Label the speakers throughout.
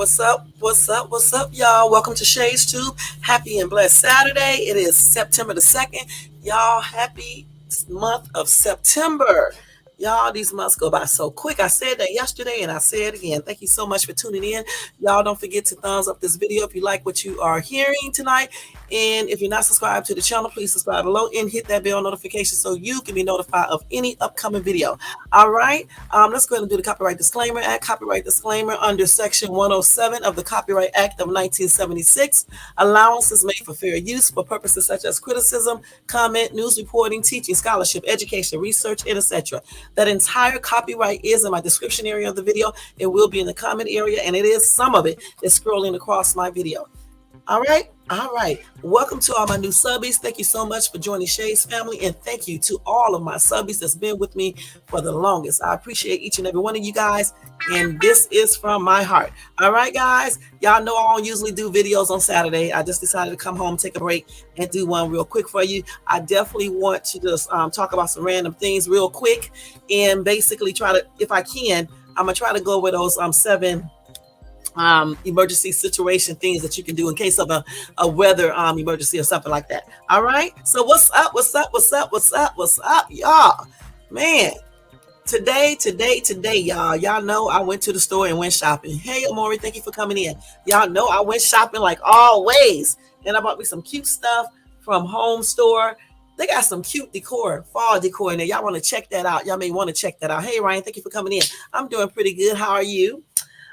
Speaker 1: What's up? What's up? What's up, y'all? Welcome to Shay's Tube. Happy and blessed Saturday. It is September the 2nd. Y'all, happy month of September. Y'all, these months go by so quick. I said that yesterday and I say it again. Thank you so much for tuning in. Y'all, don't forget to thumbs up this video if you like what you are hearing tonight. And if you're not subscribed to the channel, please subscribe below and hit that bell notification so you can be notified of any upcoming video. All right, let's go ahead and do the copyright disclaimer. Copyright disclaimer under Section 107 of the Copyright Act of 1976. Allowance is made for fair use for purposes such as criticism, comment, news reporting, teaching, scholarship, education, research, and etc. That entire copyright is in my description area of the video. It will be in the comment area, and it is some of it is scrolling across my video. All right. Welcome to all my new subbies. Thank you so much for joining Shay's family, and thank you to all of my subbies that's been with me for the longest. I appreciate each and every one of you guys, and this is from my heart. All right, guys. Y'all know I don't usually do videos on Saturday. I just decided to come home, take a break, and do one real quick for you. I definitely want to just talk about some random things real quick, and basically try to, if I can, I'm gonna try to go over those 7 emergency situation things that you can do in case of a weather emergency or something like that. All right, so what's up, y'all? Man, today, y'all know I went to the store and went shopping. Hey, Amori, thank you for coming in. Y'all know I went shopping like always, and I bought me some cute stuff from Home Store. They got some cute decor, fall decor in there. Y'all want to check that out? Y'all may want to check that out. Hey, Ryan, thank you for coming in. I'm doing pretty good. How are you?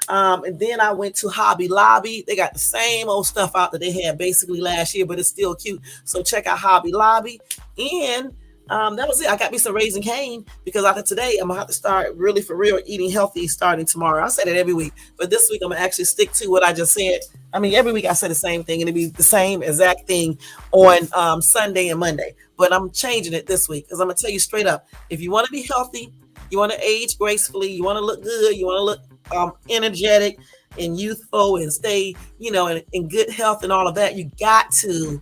Speaker 1: And then I went to Hobby Lobby. They got the same old stuff out that they had basically last year, but it's still cute. So check out Hobby Lobby. And that was it. I got me some Raisin Cane because after today, I'm going to have to start really for real eating healthy starting tomorrow. I said it every week, but this week I'm going to actually stick to what I just said. I mean, every week I say the same thing, and it'll be the same exact thing on Sunday and Monday. But I'm changing it this week because I'm going to tell you straight up, if you want to be healthy, you want to age gracefully, you want to look good, you want to look energetic and youthful and stay, in good health and all of that, you got to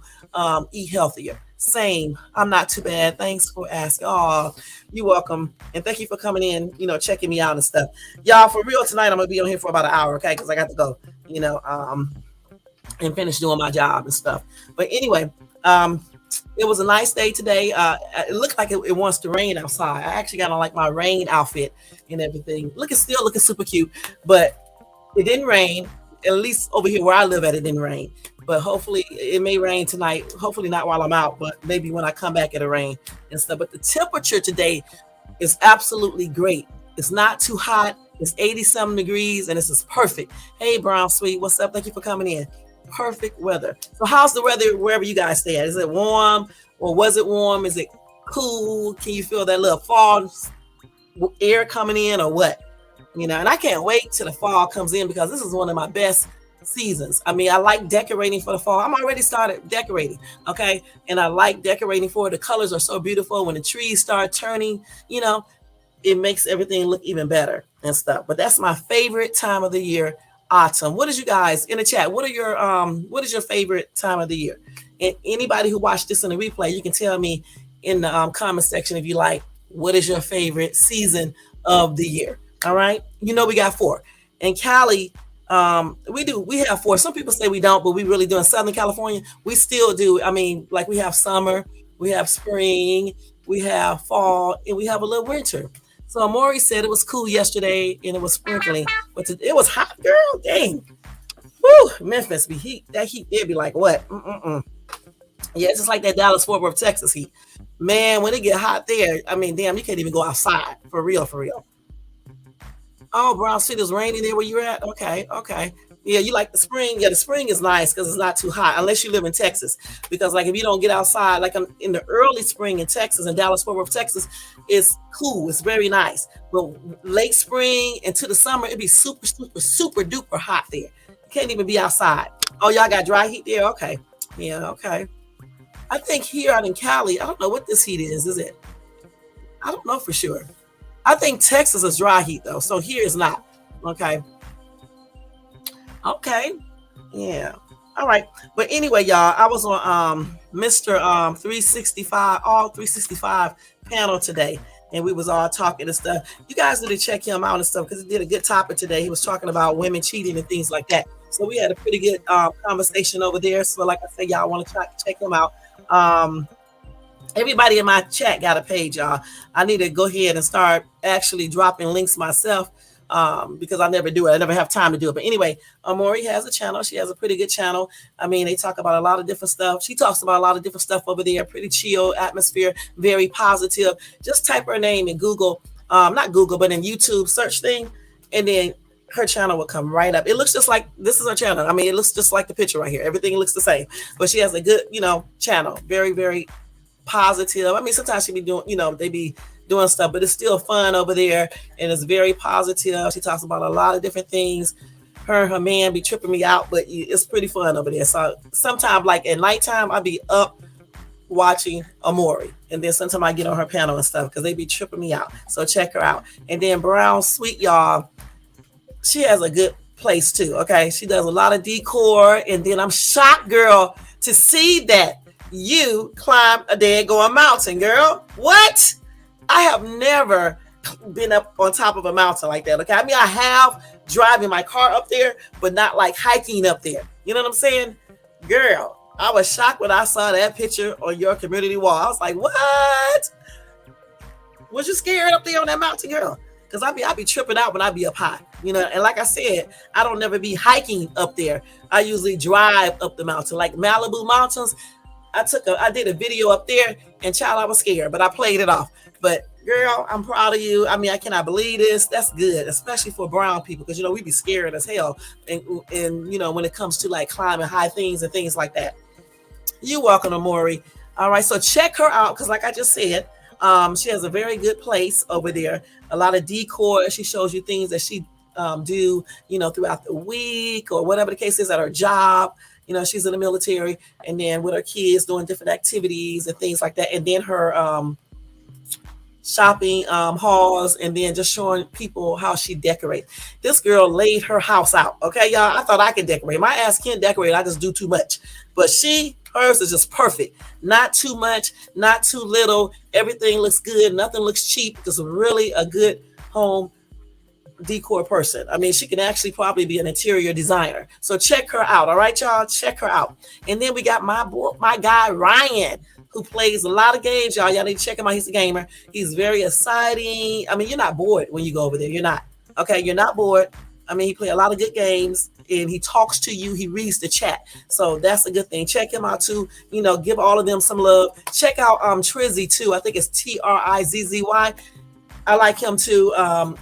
Speaker 1: eat healthier. Same. I'm not too bad. Thanks for asking. Oh, you're welcome. And thank you for coming in, checking me out and stuff. Y'all, for real, tonight, I'm going to be on here for about an hour, okay? Because I got to go, and finish doing my job and stuff. But anyway, it was a nice day today. It looked like it wants to rain outside. I actually got on like my rain outfit and everything. Still looking super cute, but it didn't rain. At least over here where I live at, it didn't rain. But hopefully it may rain tonight. Hopefully not while I'm out, but maybe when I come back it'll rain and stuff. But the temperature today is absolutely great. It's not too hot. It's 80-something degrees and this is perfect. Hey, Brown Sweet, what's up? Thank you for coming in. Perfect weather. So how's the weather wherever you guys stay at? Is it warm or was it warm? Is it cool? Can you feel that little fall air coming in or what? And I can't wait till the fall comes in because this is one of my best seasons. I mean, I like decorating for the fall. I'm already started decorating, okay? And I like decorating for it. The colors are so beautiful. When the trees start turning, it makes everything look even better and stuff. But that's my favorite time of the year. Autumn. What is you guys in the chat? What is your favorite time of the year? And anybody who watched this in the replay, you can tell me in the comment section if you like, what is your favorite season of the year? All right. We got 4. In Cali, we have 4. Some people say we don't, but we really do. In Southern California, we still do. I mean, like we have summer, we have spring, we have fall, and we have a little winter. So Amori said it was cool yesterday and it was sprinkling, but it was hot, girl. Dang. Woo, Memphis be heat. That heat, it'd be like what? Yeah, it's just like that Dallas-Fort Worth, Texas heat. Man, when it get hot there, I mean, damn, you can't even go outside. For real. Oh, Brown City, is raining there where you're at? Okay. Yeah, you like the spring? Yeah, the spring is nice because it's not too hot unless you live in Texas. Because like if you don't get outside, like in the early spring in Texas, in Dallas-Fort Worth, Texas, it's cool. It's very nice. But late spring into the summer, it'd be super, super, super duper hot there. You can't even be outside. Oh, y'all got dry heat there? Okay. Yeah, okay. I think here out in Cali, I don't know what this heat is. Is it? I don't know for sure. I think Texas is dry heat though. So here is not. Okay. Yeah. All right. But anyway, y'all, I was on Mr. 365, all 365 panel today. and we was all talking and stuff. You guys need to check him out and stuff because he did a good topic today. He was talking about women cheating and things like that. So we had a pretty good conversation over there. So like I said, y'all want to check him out. Um, Everybody in my chat got a page, y'all. I need to go ahead and start actually dropping links myself because I never do it. I never have time to do it. But anyway, Amori has a channel. She has a pretty good channel. I mean, they talk about a lot of different stuff. She talks about a lot of different stuff over there. Pretty chill atmosphere, very positive. Just type her name in Google, not Google, but in YouTube search thing, and then her channel will come right up. It looks just like this is her channel. I mean, it looks just like the picture right here. Everything looks the same, but she has a good, channel. Very, very positive. I mean, sometimes she be doing, they be doing stuff, but it's still fun over there, and it's very positive. She talks about a lot of different things. Her and her man be tripping me out, but it's pretty fun over there. So sometimes, like at nighttime, I be up watching Amori, and then sometimes I get on her panel and stuff because they be tripping me out. So check her out. And then Brown Sweet, y'all, she has a good place too. Okay, she does a lot of decor, and then I'm shocked, girl, to see that you climb a daggone mountain, girl. What? I have never been up on top of a mountain like that. Okay, I mean, I have driving my car up there, but not like hiking up there. You know what I'm saying, girl? I was shocked when I saw that picture on your community wall. I was like, what? Was you scared up there on that mountain, girl? Because I be tripping out when I be up high, and like I said, I don't never be hiking up there. I usually drive up the mountain, like Malibu mountains. I did a video up there, and child, I was scared, but I played it off. But girl, I'm proud of you. I mean, I cannot believe this. That's good, especially for brown people, because we be scared as hell, and when it comes to like climbing high things and things like that. You're welcome, Amori. All right, so check her out, because like I just said, she has a very good place over there. A lot of decor. She shows you things that she do, throughout the week or whatever the case is at her job. She's in the military, and then with her kids doing different activities and things like that. And then her shopping hauls, and then just showing people how she decorates. This girl laid her house out. Okay, y'all. I thought I could decorate. My ass can't decorate. I just do too much. But hers is just perfect. Not too much, not too little. Everything looks good. Nothing looks cheap. Just really a good home decor person. I mean, she can actually probably be an interior designer. So check her out. All right, y'all, check her out. And then we got my guy Ryan, who plays a lot of games. Y'all need to check him out. He's a gamer. He's very exciting. I mean, you're not bored when you go over there. You're not. Okay, you're not bored. I mean, he plays a lot of good games, and he talks to you. He reads the chat. So that's a good thing. Check him out too. Give all of them some love. Check out Trizzy too. I think it's Trizzy. I like him too.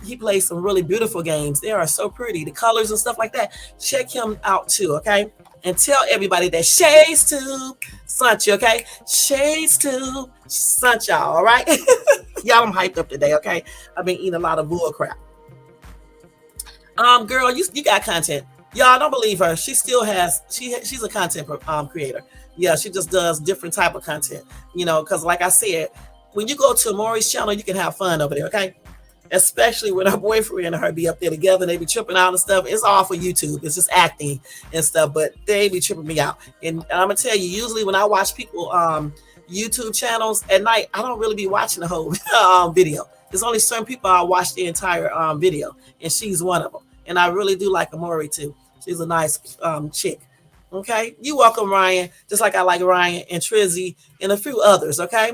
Speaker 1: He plays some really beautiful games. They are so pretty. The colors and stuff like that. Check him out too, okay? And tell everybody that Shades Tube sent you, okay? Shades Tube sent y'all, all right? Y'all, I'm hyped up today, okay? I've been eating a lot of bull crap. Girl, you got content. Y'all don't believe her. She still has, she's a content creator. Yeah, she just does different type of content, because like I said, when you go to Amori's channel, you can have fun over there, okay? Especially when her boyfriend and her be up there together, they be tripping out and stuff. It's all for YouTube. It's just acting and stuff, but they be tripping me out. And I'm gonna tell you, usually when I watch people YouTube channels at night, I don't really be watching the whole video. There's only certain people I watch the entire video, and she's one of them. And I really do like Amori too. She's a nice chick. Okay, you welcome, Ryan. Just like I like Ryan and Trizzy and a few others. Okay.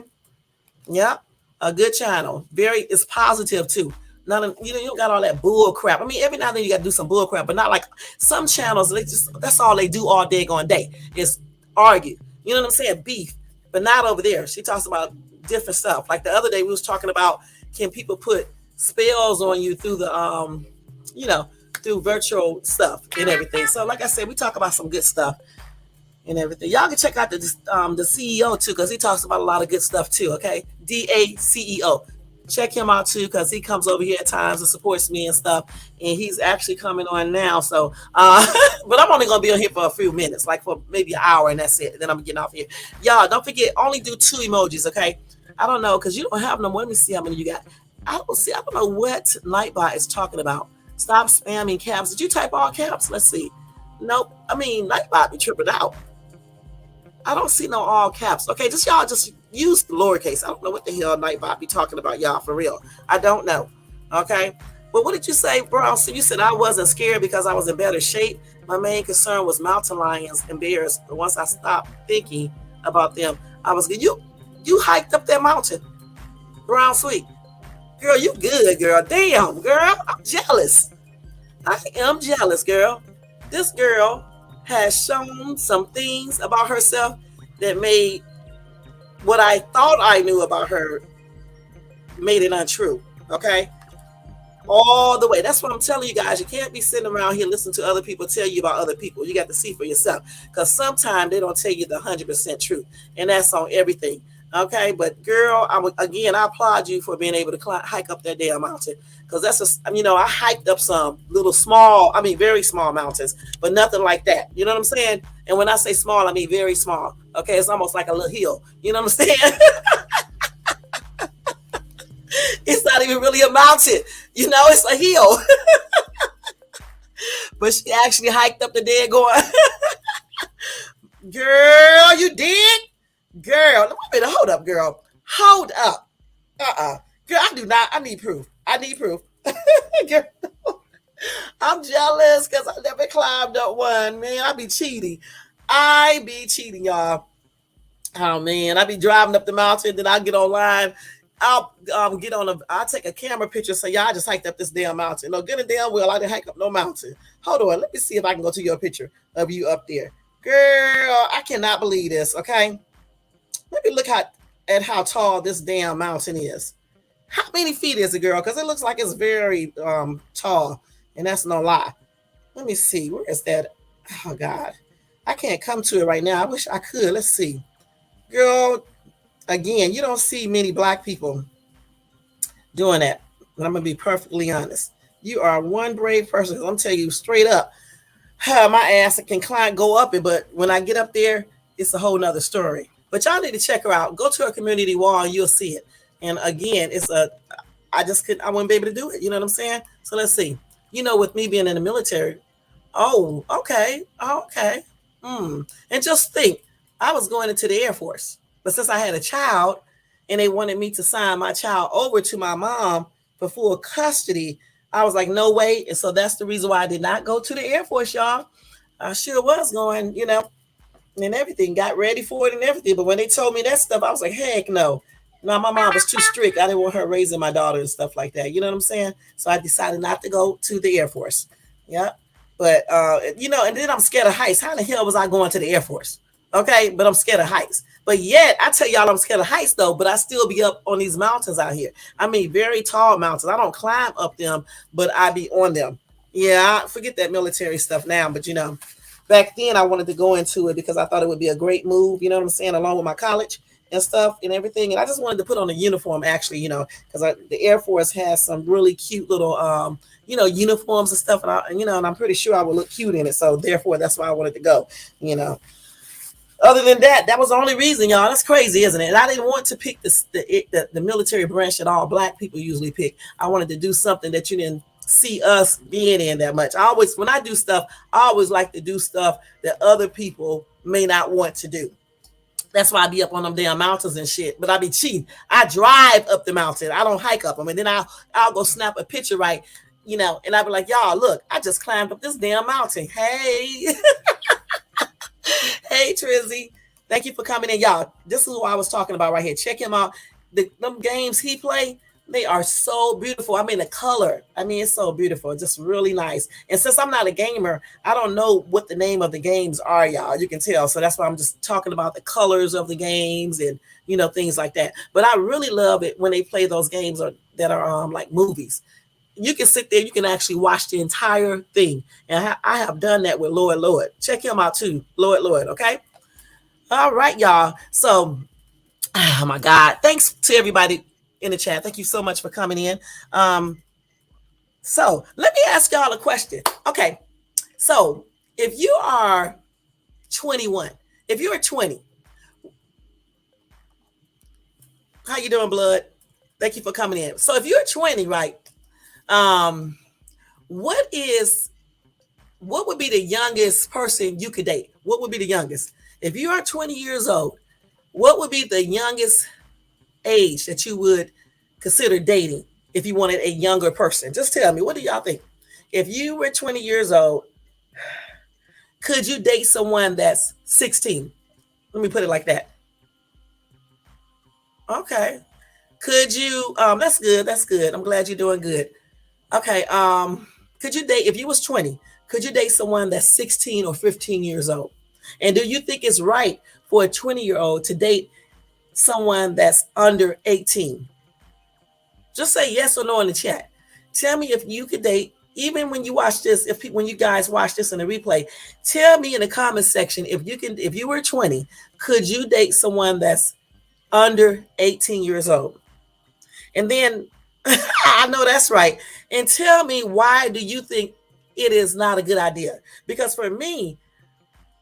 Speaker 1: Yeah, a good channel. It's positive too. You don't got all that bull crap. I mean, every now and then you got to do some bull crap, but not like some channels. That's all they do all day on day is argue. You know what I'm saying? Beef, but not over there. She talks about different stuff. Like the other day, we was talking about, can people put spells on you through the through virtual stuff and everything. So like I said, we talk about some good stuff and everything. Y'all can check out the CEO too, because he talks about a lot of good stuff too. Okay, DACEO. Check him out too, because he comes over here at times and supports me and stuff. And he's actually coming on now. So, but I'm only gonna be on here for a few minutes, like for maybe an hour, and that's it. Then I'm getting off here. Y'all, don't forget, only do 2 emojis. Okay, I don't know, because you don't have no more. Let me see how many you got. I don't know what Nightbot is talking about. Stop spamming caps. Did you type all caps? Let's see. Nope. I mean, Nightbot be tripping out. I don't see no all caps. Okay, just y'all just use the lowercase. I don't know what the hell Nightbot be talking about, y'all, for real. I don't know. Okay. But what did you say, bro? So you said I wasn't scared because I was in better shape. My main concern was mountain lions and bears. But once I stopped thinking about them, I was good. You hiked up that mountain, Brown Sweet. Girl, you good, girl. Damn, girl. I'm jealous. I am jealous, girl. This girl has shown some things about herself that made what I thought I knew about her made it untrue. Okay. All the way. That's what I'm telling you guys. You can't be sitting around here listening to other people tell you about other people. You got to see for yourself. Because sometimes they don't tell you the 100% truth. And that's on everything. Okay, but girl, I applaud you for being able to hike up that damn mountain, because that's just, I hiked up some little small, very small mountains, but nothing like that. You know what I'm saying? And when I say small, I mean very small. Okay, it's almost like a little hill. You know what I'm saying? It's not even really a mountain. It's a hill. But she actually hiked up the dead going, girl, you did? Girl, wait a minute, hold up, girl. Hold up. Girl, I do not. I need proof. Girl, I'm jealous because I never climbed up one. Man, I be cheating. Y'all. Oh, man. I be driving up the mountain, then I get online. I'll I'll take a camera picture, say, y'all just hiked up this damn mountain. No, good and damn well, I didn't hike up no mountain. Hold on. Let me see if I can go to your picture of you up there. Girl, I cannot believe this, okay? Let me look at how tall this damn mountain is. How many feet is it, girl? Because it looks like it's very tall, and that's no lie. Let me see. Where is that? Oh, God. I can't come to it right now. I wish I could. Let's see. Girl, again, you don't see many black people doing that. And I'm going to be perfectly honest. You are one brave person. I'm telling you straight up. My ass can go up it, but when I get up there, it's a whole nother story. But y'all need to check her out. Go to her community wall and you'll see it. And again, I wouldn't be able to do it. You know what I'm saying? So let's see. With me being in the military, oh, okay. And just think, I was going into the Air Force. But since I had a child and they wanted me to sign my child over to my mom for full custody, I was like, no way. And so that's the reason why I did not go to the Air Force, y'all. I sure was going, and everything, got ready for it and everything. But when they told me that stuff, I was like, heck no. No, my mom was too strict. I didn't want her raising my daughter and stuff like that. You know what I'm saying? So I decided not to go to the Air Force. Yeah. But, and then I'm scared of heights. How the hell was I going to the Air Force? Okay. But I'm scared of heights. But yet, I tell y'all I'm scared of heights, though. But I still be up on these mountains out here. Very tall mountains. I don't climb up them, but I be on them. Yeah. I forget that military stuff now. But, back then I wanted to go into it because I thought it would be a great move, you know what I'm saying, along with my college and stuff and everything. And I just wanted to put on a uniform, actually, because the Air Force has some really cute little, uniforms and stuff. And I'm pretty sure I would look cute in it. So therefore, that's why I wanted to go, Other than that, that was the only reason, y'all. That's crazy, isn't it? And I didn't want to pick the military branch that all black people usually pick. I wanted to do something that you didn't see us being in that much. When I do stuff, I always like to do stuff that other people may not want to do. That's why I be up on them damn mountains and shit. But I be cheating. I drive up the mountain. I don't hike up them. And then I'll go snap a picture, right? And I be like, y'all, look, I just climbed up this damn mountain. Hey. Hey, Trizzy. Thank you for coming in. Y'all, this is what I was talking about right here. Check him out. Them games he play, they are so beautiful. The color. It's so beautiful. It's just really nice. And since I'm not a gamer, I don't know what the name of the games are, y'all. You can tell. So that's why I'm just talking about the colors of the games and, things like that. But I really love it when they play those games that are like movies. You can sit there. You can actually watch the entire thing. And I have done that with Lord. Check him out too. Lord. Okay. All right, y'all. So, oh my God. Thanks to everybody in the chat. Thank you so much for coming in. So let me ask y'all a question. Okay. So if you are 21, if you're 20, how you doing, blood? Thank you for coming in. So if you're 20, right? What would be the youngest person you could date? What would be the youngest? If you are 20 years old, what would be the youngest age that you would consider dating if you wanted a younger person? Just tell me, what do y'all think? If you were 20 years old, could you date someone that's 16? Let me put it like that. Okay. Could you that's good, that's good. I'm glad you're doing good. Okay, could you date if you was 20, could you date someone that's 16 or 15 years old? And do you think it's right for a 20-year-old to date someone that's under 18? Just say yes or no in the chat. Tell me if you could date, even when you watch this, if when you guys watch this in the replay, tell me in the comment section if you can, if you were 20, could you date someone that's under 18 years old? And then I know that's right. And tell me, why do you think it is not a good idea? Because for me,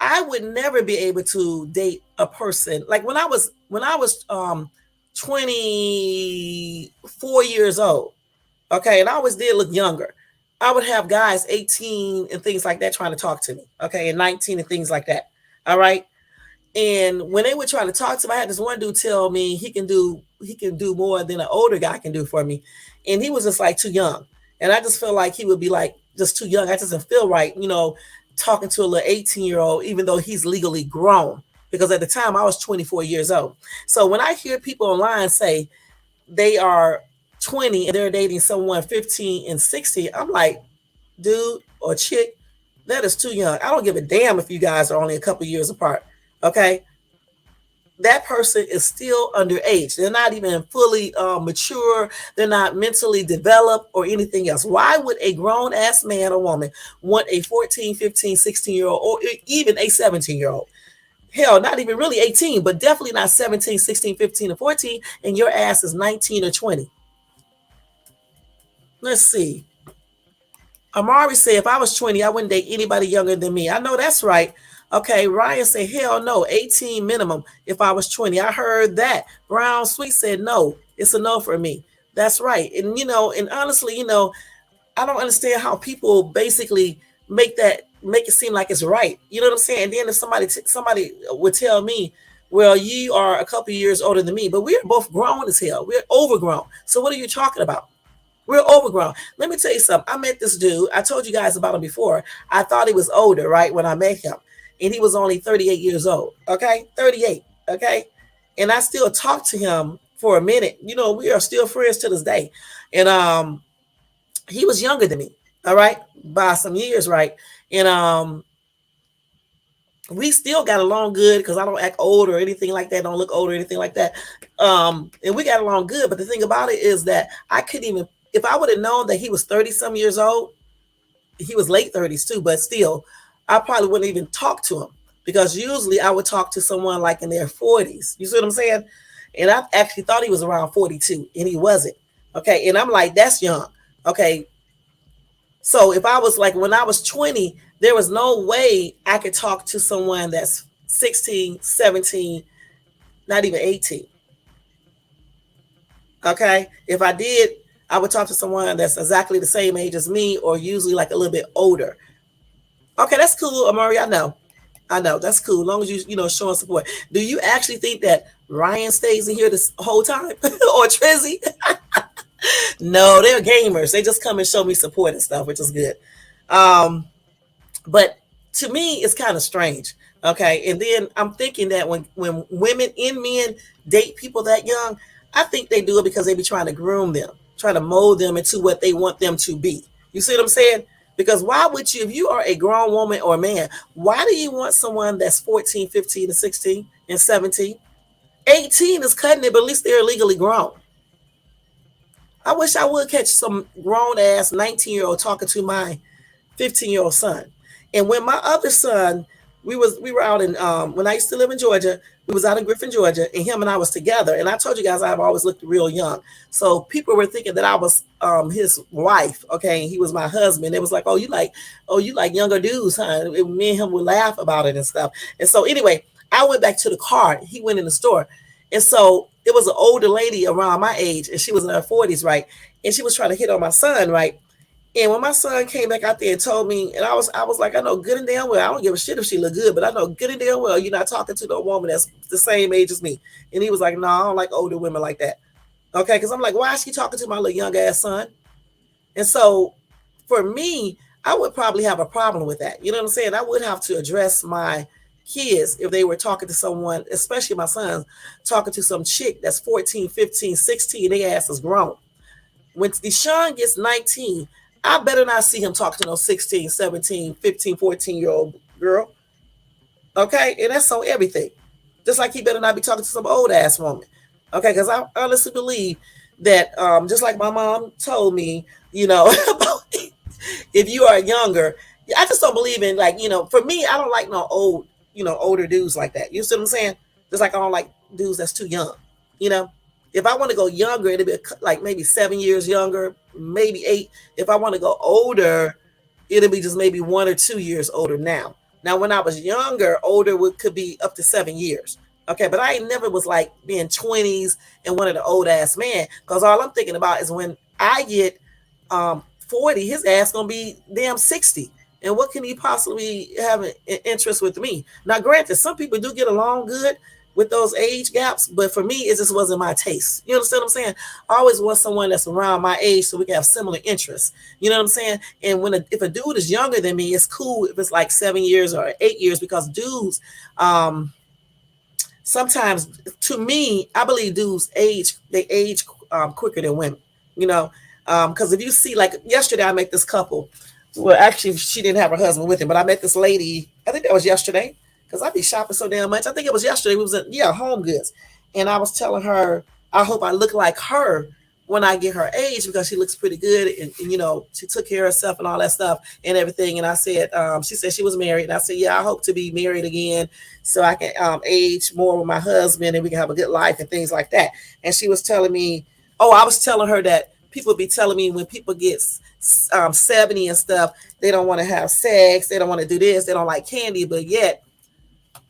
Speaker 1: I would never be able to date a person like when I was 24 years old. Okay, and I always did look younger. I would have guys 18 and things like that trying to talk to me. Okay, and 19 and things like that. All right. And when they were trying to talk to me, I had this one dude tell me he can do more than an older guy can do for me. And he was just like too young. And I just feel like he would be like just too young. I just didn't feel right, talking to a little 18-year-old, even though he's legally grown. Because at the time I was 24 years old. So when I hear people online say they are 20 and they're dating someone 15 and 16, I'm like, dude or chick, that is too young. I don't give a damn if you guys are only a couple years apart. Okay, that person is still underage. They're not even fully mature. They're not mentally developed or anything else. Why would a grown ass man or woman want a 14, 15, 16-year-old or even a 17-year-old? Hell, not even really 18, but definitely not 17, 16, 15, or 14, and your ass is 19 or 20. Let's see. Amari said, if I was 20, I wouldn't date anybody younger than me. I know that's right. Okay, Ryan said, hell no, 18 minimum if I was 20. I heard that. Brown Sweet said, no, it's a no for me. That's right. And honestly, I don't understand how people basically make it seem like it's right. You know what I'm saying? And then if somebody would tell me, well, you are a couple years older than me, but we're both grown as hell. We're overgrown. So what are you talking about? We're overgrown. Let me tell you something. I met this dude. I told you guys about him before. I thought he was older, right, when I met him. And he was only 38 years old. Okay? 38. Okay? And I still talk to him for a minute. We are still friends to this day. And he was younger than me, all right, by some years, right? And we still got along good because I don't act old or anything like that, don't look old or anything like that. And we got along good. But the thing about it is that I couldn't even, if I would have known that he was 30 some years old, he was late 30s too, but still, I probably wouldn't even talk to him because usually I would talk to someone like in their 40s. You see what I'm saying? And I actually thought he was around 42 and he wasn't. Okay. And I'm like, that's young. Okay. So if I was like, when I was 20, there was no way I could talk to someone that's 16, 17, not even 18. Okay. If I did, I would talk to someone that's exactly the same age as me or usually like a little bit older. Okay, that's cool, Amari. I know. That's cool. As long as showing support. Do you actually think that Ryan stays in here this whole time? Or Trizzy? No, they're gamers. They just come and show me support and stuff, which is good. But to me, it's kind of strange. Okay. And then I'm thinking that when women and men date people that young, I think they do it because they be trying to groom them, try to mold them into what they want them to be. You see what I'm saying? Because why would you, if you are a grown woman or man, why do you want someone that's 14, 15, and 16 and 17? 18 is cutting it, but at least they're legally grown. I wish I would catch some grown ass 19-year-old talking to my 15-year-old son. And when my other son, we were out in when I used to live in Georgia, we was out in Griffin, Georgia, and him and I was together. And I told you guys I've always looked real young. So people were thinking that I was his wife, okay, and he was my husband. It was like, you like younger dudes, huh? And me and him would laugh about it and stuff. And so anyway, I went back to the car. He went in the store. And so it was an older lady around my age, and she was in her 40s, right? And she was trying to hit on my son, right? And when my son came back out there and told me, and I was like, I know good and damn well, I don't give a shit if she look good, but I know good and damn well you're not talking to no woman that's the same age as me. And he was like, no, I don't like older women like that. Okay, because I'm like, why is she talking to my little young ass son? And so for me, I would probably have a problem with that. You know what I'm saying? I would have to address my kids if they were talking to someone, especially my sons, talking to some chick that's 14, 15, 16, their ass is grown. When Deshaun gets 19, I better not see him talking to no 16, 17, 15, 14-year-old girl. Okay? And that's on everything. Just like he better not be talking to some old ass woman. Okay? Because I honestly believe that just like my mom told me, you know, if you are younger, I just don't believe in like, for me, I don't like no old, older dudes like that. You see what I'm saying? Just like I don't like dudes that's too young, you know? If I want to go younger, it'll be like maybe 7 years younger, maybe 8. If I want to go older, it'll be just maybe 1 or 2 years older now. Now, when I was younger, older could be up to 7 years. Okay, but I ain't never was like being 20s and one of the old ass man. Because all I'm thinking about is when I get 40, his ass gonna be damn 60. And what can he possibly have an interest with me? Now, granted, some people do get along good with those age gaps, but for me, it just wasn't my taste. You understand what I'm saying? I always want someone that's around my age so we can have similar interests. You know what I'm saying? And if a dude is younger than me, it's cool if it's like 7 years or 8 years because dudes, sometimes, to me, I believe dudes they age quicker than women. You know, because if you see, like yesterday, I met this couple. Well, actually, she didn't have her husband with him, but I met this lady. I think that was yesterday because I be shopping so damn much. I think it was yesterday. We was at Home Goods, and I was telling her I hope I look like her when I get her age because she looks pretty good and she took care of herself and all that stuff and everything. And I said, she said she was married, and I said, yeah, I hope to be married again so I can age more with my husband and we can have a good life and things like that. And she was telling me, oh, I was telling her that people be telling me when people get 70 and stuff, they don't want to have sex, they don't want to do this, they don't like candy, but yet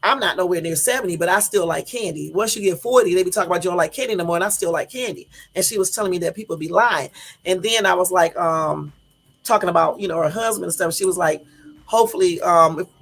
Speaker 1: I'm not nowhere near 70, but I still like candy. Once you get 40, they be talking about you don't like candy no more, and I still like candy. And she was telling me that people be lying. And then I was like, talking about, her husband and stuff. She was like, hopefully,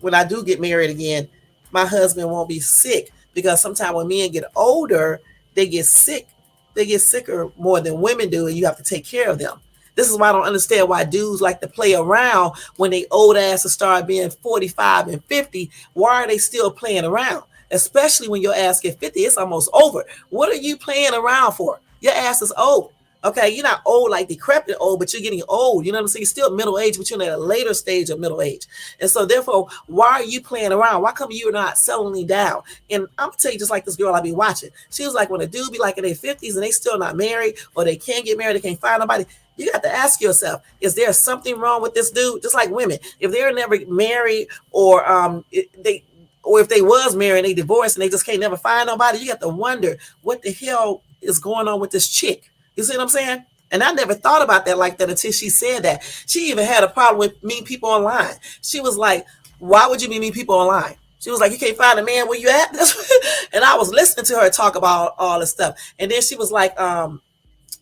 Speaker 1: when I do get married again, my husband won't be sick because sometimes when men get older, they get sick. They get sicker more than women do, and you have to take care of them. This is why I don't understand why dudes like to play around when they old asses start being 45 and 50. Why are they still playing around? Especially when your ass get 50, it's almost over. What are you playing around for? Your ass is old. Okay, you're not old like decrepit old, but you're getting old. You know what I'm saying? You're still middle age, but you're in a later stage of middle age. And so therefore, why are you playing around? Why come you're not settling down? And I'm gonna tell you, just like this girl I be watching. She was like, when a dude be like in their 50s and they still not married, or they can't get married, they can't find nobody. You got to ask yourself, is there something wrong with this dude? Just like women, if they're never married or if they was married and they divorced and they just can't never find nobody, you got to wonder what the hell is going on with this chick. You see what I'm saying? And I never thought about that like that until she said that. She even had a problem with meeting people online. She was like, why would you be meeting people online? She was like, you can't find a man where you at? And I was listening to her talk about all this stuff. And then she was like,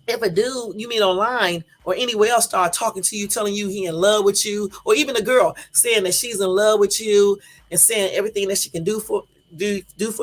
Speaker 1: if a dude you meet online or anywhere else start talking to you, telling you he in love with you, or even a girl saying that she's in love with you and saying everything that she can do for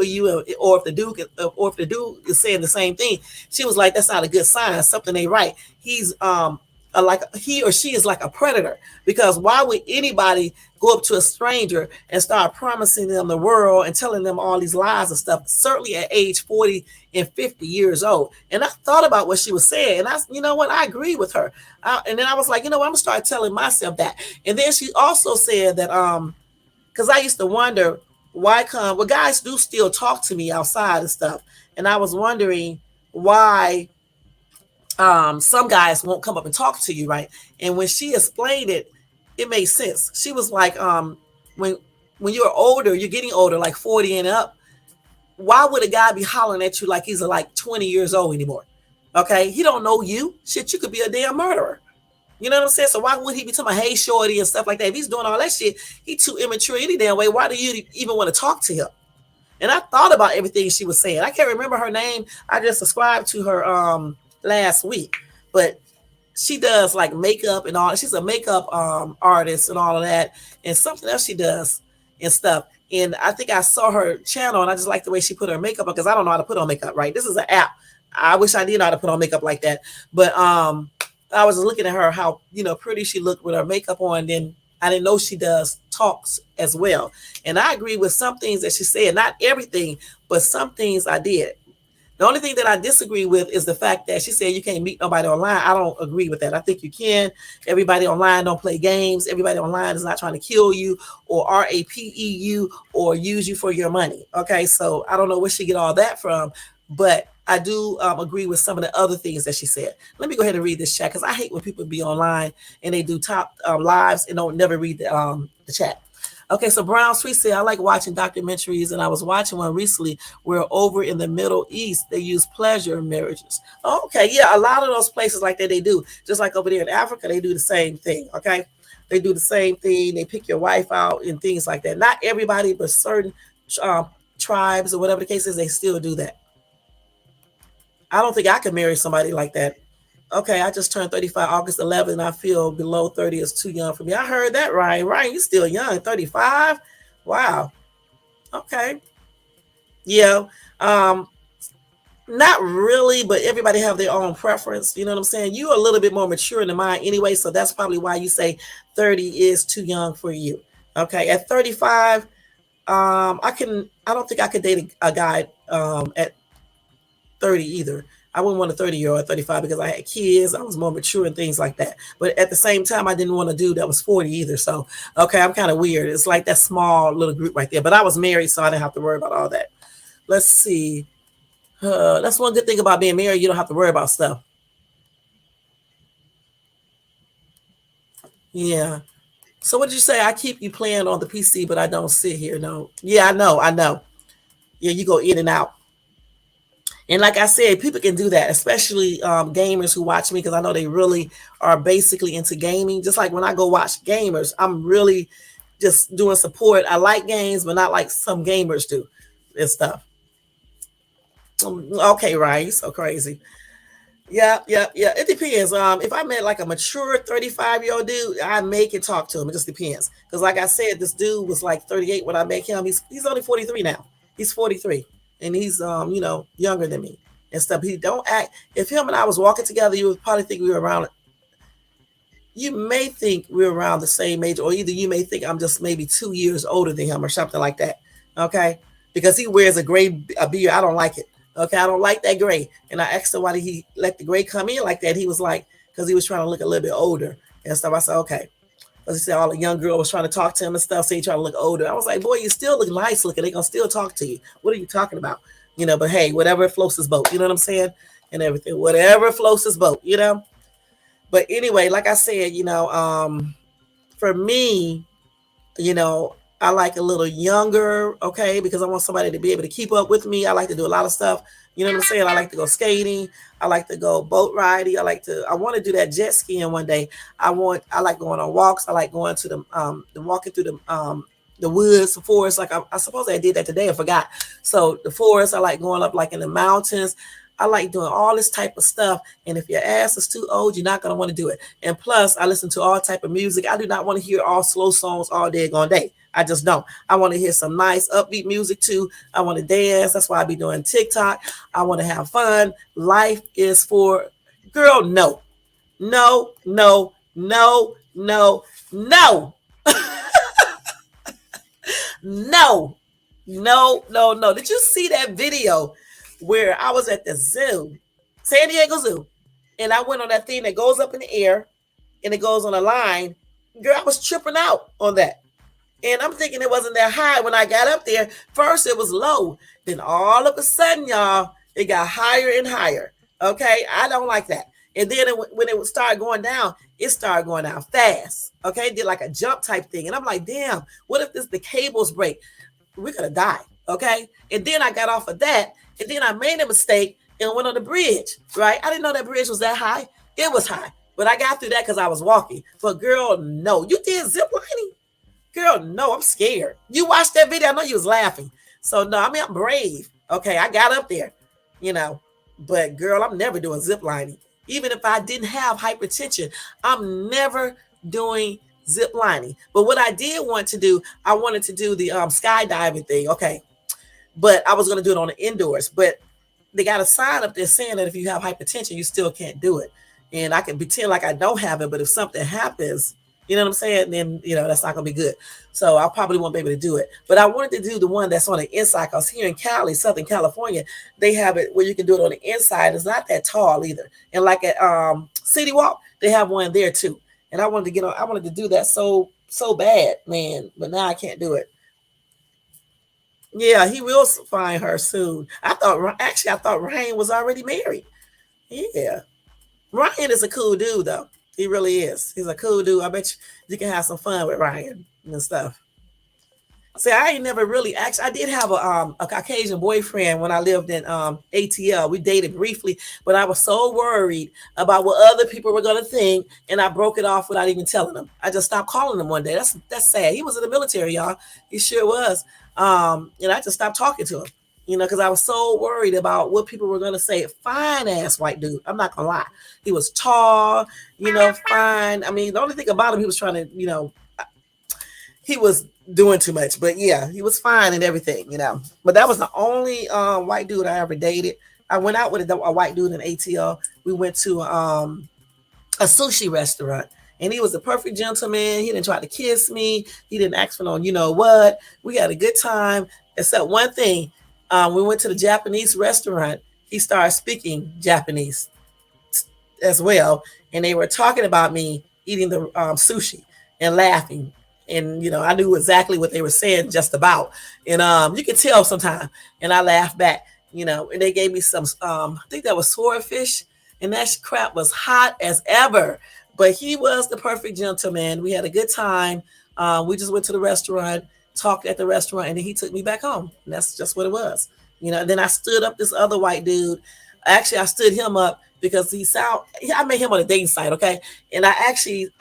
Speaker 1: you, or if the dude is saying the same thing, she was like, that's not a good sign. Something ain't right. He's like he or she is like a predator, because why would anybody go up to a stranger and start promising them the world and telling them all these lies and stuff, certainly at age 40 and 50 years old? And I thought about what she was saying, and you know what, I agree with her. And then I was like, you know what, I'm gonna start telling myself that. And then she also said that because I used to wonder guys do still talk to me outside and stuff, and I was wondering why some guys won't come up and talk to you, right? And when she explained it, it made sense. She was like, when you're older, you're getting older, like 40 and up, why would a guy be hollering at you like he's like 20 years old anymore? Okay, he don't know you. Shit, you could be a damn murderer. You know what I'm saying? So why would he be talking about, hey, shorty and stuff like that? If he's doing all that shit, he too immature any damn way. Why do you even want to talk to him? And I thought about everything she was saying. I can't remember her name. I just subscribed to her last week. But she does like makeup and all. She's a makeup artist and all of that, and something else she does and stuff. And I think I saw her channel, and I just like the way she put her makeup on because I don't know how to put on makeup. Right, this is an app. I wish I did know how to put on makeup like that, but I was looking at her how pretty she looked with her makeup on. Then I didn't know she does talks as well, and I agree with some things that she said. Not everything, but some things I did. The only thing that I disagree with is the fact that she said you can't meet nobody online. I don't agree with that. I think you can. Everybody online don't play games. Everybody online is not trying to kill you or RAPE you or use you for your money. Okay, so I don't know where she get all that from, but I do agree with some of the other things that she said. Let me go ahead and read this chat because I hate when people be online and they do top lives and don't never read the chat. Okay, so Brown Sweet said, I like watching documentaries, and I was watching one recently where over in the Middle East, they use pleasure marriages. Okay, yeah, a lot of those places like that, they do. Just like over there in Africa, they do the same thing, okay? They do the same thing. They pick your wife out and things like that. Not everybody, but certain tribes or whatever the case is, they still do that. I don't think I could marry somebody like that. Okay, I just turned 35 August 11th, and I feel below 30 is too young for me. I heard that, Ryan. Ryan, you still young, 35? Wow. Okay. Yeah. Not really, but everybody have their own preference. You know what I'm saying? You're a little bit more mature than mine anyway, so that's probably why you say 30 is too young for you. Okay, at 35, I don't think I could date a guy at 30 either. I wouldn't want a 30-year-old at 35 because I had kids. I was more mature and things like that. But at the same time, I didn't want a dude that was 40 either. So, okay, I'm kind of weird. It's like that small little group right there. But I was married, so I didn't have to worry about all that. Let's see. That's one good thing about being married. You don't have to worry about stuff. Yeah. So what did you say? I keep you playing on the PC, but I don't sit here. No. Yeah, I know. I know. Yeah, you go in and out. And like I said, people can do that, especially gamers who watch me because I know they really are basically into gaming. Just like when I go watch gamers, I'm really just doing support. I like games, but not like some gamers do and stuff. Okay, right. So crazy. Yeah, yeah, yeah. It depends. If I met like a mature 35-year-old dude, I may can talk to him. It just depends. Because like I said, this dude was like 38 when I met him. He's only 43 now. He's 43. And he's younger than me and stuff. He don't act if him and I was walking together, you would probably think we were around you may think we're around the same age, or either you may think I'm just maybe 2 years older than him or something like that. Okay. Because he wears a beard. I don't like it. Okay. I don't like that gray. And I asked him why did he let the gray come in like that. He was like, because he was trying to look a little bit older and stuff. I said, okay. Because he said all the young girl was trying to talk to him and stuff. So he trying to look older. I was like, boy, you still look nice looking. They're going to still talk to you. What are you talking about? But hey, whatever floats his boat. You know what I'm saying? And everything. Whatever floats his boat, But anyway, like I said, for me, I like a little younger, okay, because I want somebody to be able to keep up with me. I like to do a lot of stuff. You know what I'm saying? I like to go skating. I like to go boat riding. I want to do that jet skiing one day. I like going on walks. I like going to the walking through the woods, the forest. Like I suppose I did that today. I forgot. So the forest, I like going up like in the mountains. I like doing all this type of stuff. And if your ass is too old, you're not going to want to do it. And plus, I listen to all type of music. I do not want to hear all slow songs all day, all day. I just don't. I want to hear some nice upbeat music too. I want to dance. That's why I be doing TikTok. I want to have fun. Life is for girl. No, no, no, no, no, no, no, no, no, no. Did you see that video where I was at the zoo, San Diego Zoo, and I went on that thing that goes up in the air and it goes on a line? Girl, I was tripping out on that. And I'm thinking it wasn't that high when I got up there. First, it was low. Then all of a sudden, y'all, it got higher and higher. Okay, I don't like that. And then when it would start going down, it started going down fast. Okay, it did like a jump type thing. And I'm like, damn, what if the cables break? We're going to die. Okay. And then I got off of that. And then I made a mistake and went on the bridge, right? I didn't know that bridge was that high. It was high. But I got through that because I was walking. But girl, no. You did zip lining? Girl, no, I'm scared. You watched that video. I know you was laughing. So, no, I mean, I'm brave. Okay, I got up there, But, girl, I'm never doing zip lining. Even if I didn't have hypertension, I'm never doing zip lining. But what I did want to do, I wanted to do the skydiving thing. Okay. But I was going to do it on the indoors. But they got a sign up there saying that if you have hypertension, you still can't do it. And I can pretend like I don't have it, but if something happens, you know what I'm saying, then that's not gonna be good. So I probably won't be able to do it. But I wanted to do the one that's on the inside, because here in Cali, Southern California, they have it where you can do it on the inside. It's not that tall either. And like at City Walk, they have one there too. And I wanted to get on, I wanted to do that so bad, man. But now I can't do it. Yeah, he will find her soon. I thought Ryan was already married. Yeah. Ryan is a cool dude though. He really is. He's a cool dude. I bet you can have some fun with Ryan and stuff. See, I ain't never really actually. I did have a Caucasian boyfriend when I lived in ATL. We dated briefly, but I was so worried about what other people were gonna think, and I broke it off without even telling them. I just stopped calling him one day. That's sad. He was in the military, y'all. He sure was. And I just stopped talking to him. Because I was so worried about what people were gonna say. Fine ass white dude. I'm not gonna lie. He was tall, fine. I mean, the only thing about him, he was trying to, he was doing too much. But yeah, he was fine and everything. But that was the only white dude I ever dated. I went out with a white dude in ATL. We went to a sushi restaurant. And he was a perfect gentleman. He didn't try to kiss me. He didn't ask for no, what. We had a good time, except one thing. We went to the Japanese restaurant. He started speaking Japanese as well. And they were talking about me eating the sushi and laughing. And, I knew exactly what they were saying just about. And you could tell sometimes. And I laughed back, and they gave me some, I think that was swordfish. And that crap was hot as ever. But he was the perfect gentleman. We had a good time. We just went to the restaurant, talked at the restaurant, and then he took me back home. And that's just what it was. And then I stood up this other white dude. Actually, I stood him up because I met him on a dating site, okay? And I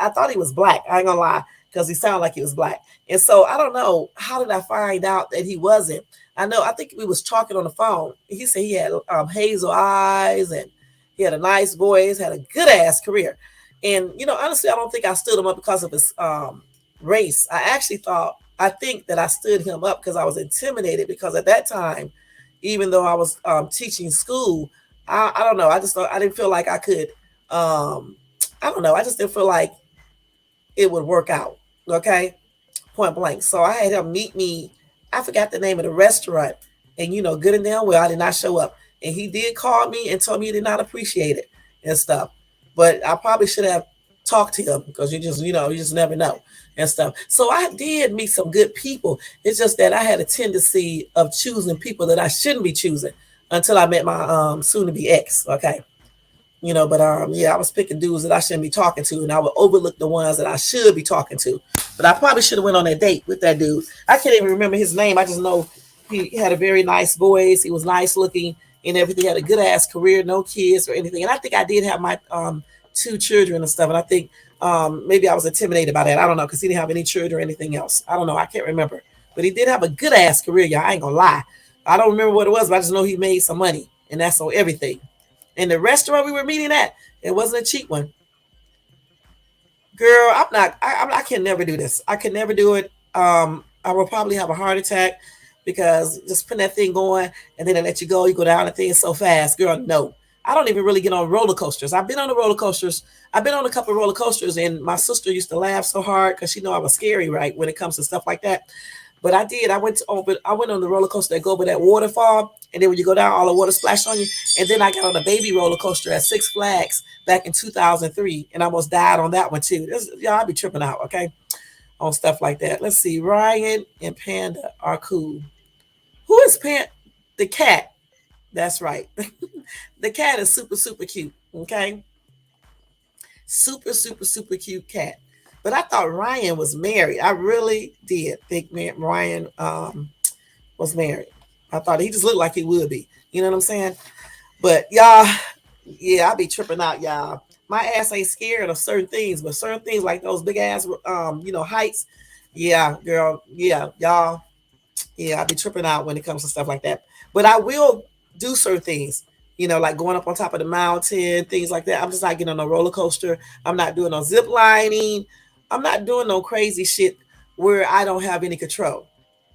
Speaker 1: thought he was black. I ain't gonna lie, because he sounded like he was black. And so I don't know, how did I find out that he wasn't? I think we was talking on the phone. He said he had hazel eyes and he had a nice voice, had a good ass career. And, honestly, I don't think I stood him up because of his race. I think that I stood him up because I was intimidated, because at that time, even though I was teaching school, I don't know. I just thought I didn't feel like I could. I don't know. I just didn't feel like it would work out. Okay, point blank. So I had him meet me. I forgot the name of the restaurant, and good and damn well I did not show up. And he did call me and told me he did not appreciate it and stuff. But I probably should have talked to him, because you just never know and stuff. So I did meet some good people. It's just that I had a tendency of choosing people that I shouldn't be choosing until I met my soon-to-be ex. Okay. But yeah, I was picking dudes that I shouldn't be talking to, and I would overlook the ones that I should be talking to. But I probably should have went on that date with that dude. I can't even remember his name. I just know he had a very nice voice. He was nice looking and everything. He had a good ass career, no kids or anything. And I think I did have my 2 children and stuff. And I think maybe I was intimidated by that. I don't know, because he didn't have any children or anything else. I don't know. I can't remember. But he did have a good ass career, y'all. I ain't gonna lie. I don't remember what it was, but I just know he made some money, and that's on everything. And the restaurant we were meeting at, it wasn't a cheap one. Girl, I'm not. I can never do this. I can never do it. I will probably have a heart attack, because just putting that thing going and then they let you go. You go down the thing so fast, girl. No, I don't even really get on roller coasters. I've been on the roller coasters. I've been on a couple of roller coasters, and my sister used to laugh so hard because she know I was scary, right, when it comes to stuff like that. But I did. I went on the roller coaster that go over that waterfall, and then when you go down, all the water splash on you. And then I got on a baby roller coaster at Six Flags back in 2003, and I almost died on that one too. Y'all, I be tripping out, okay, on stuff like that. Let's see. Ryan and Panda are cool. Who is Panda? The cat. That's right. The cat is super, super cute. Okay. Super, super, super cute cat. But I thought Ryan was married. I really did think Ryan was married. I thought he just looked like he would be. You know what I'm saying? But y'all, yeah, I be tripping out, y'all. My ass ain't scared of certain things, but certain things like those big ass, heights. Yeah, girl. Yeah, y'all. Yeah, I be tripping out when it comes to stuff like that. But I will do certain things. like going up on top of the mountain, things like that. I'm just not getting on a roller coaster. I'm not doing no zip lining. I'm not doing no crazy shit where I don't have any control.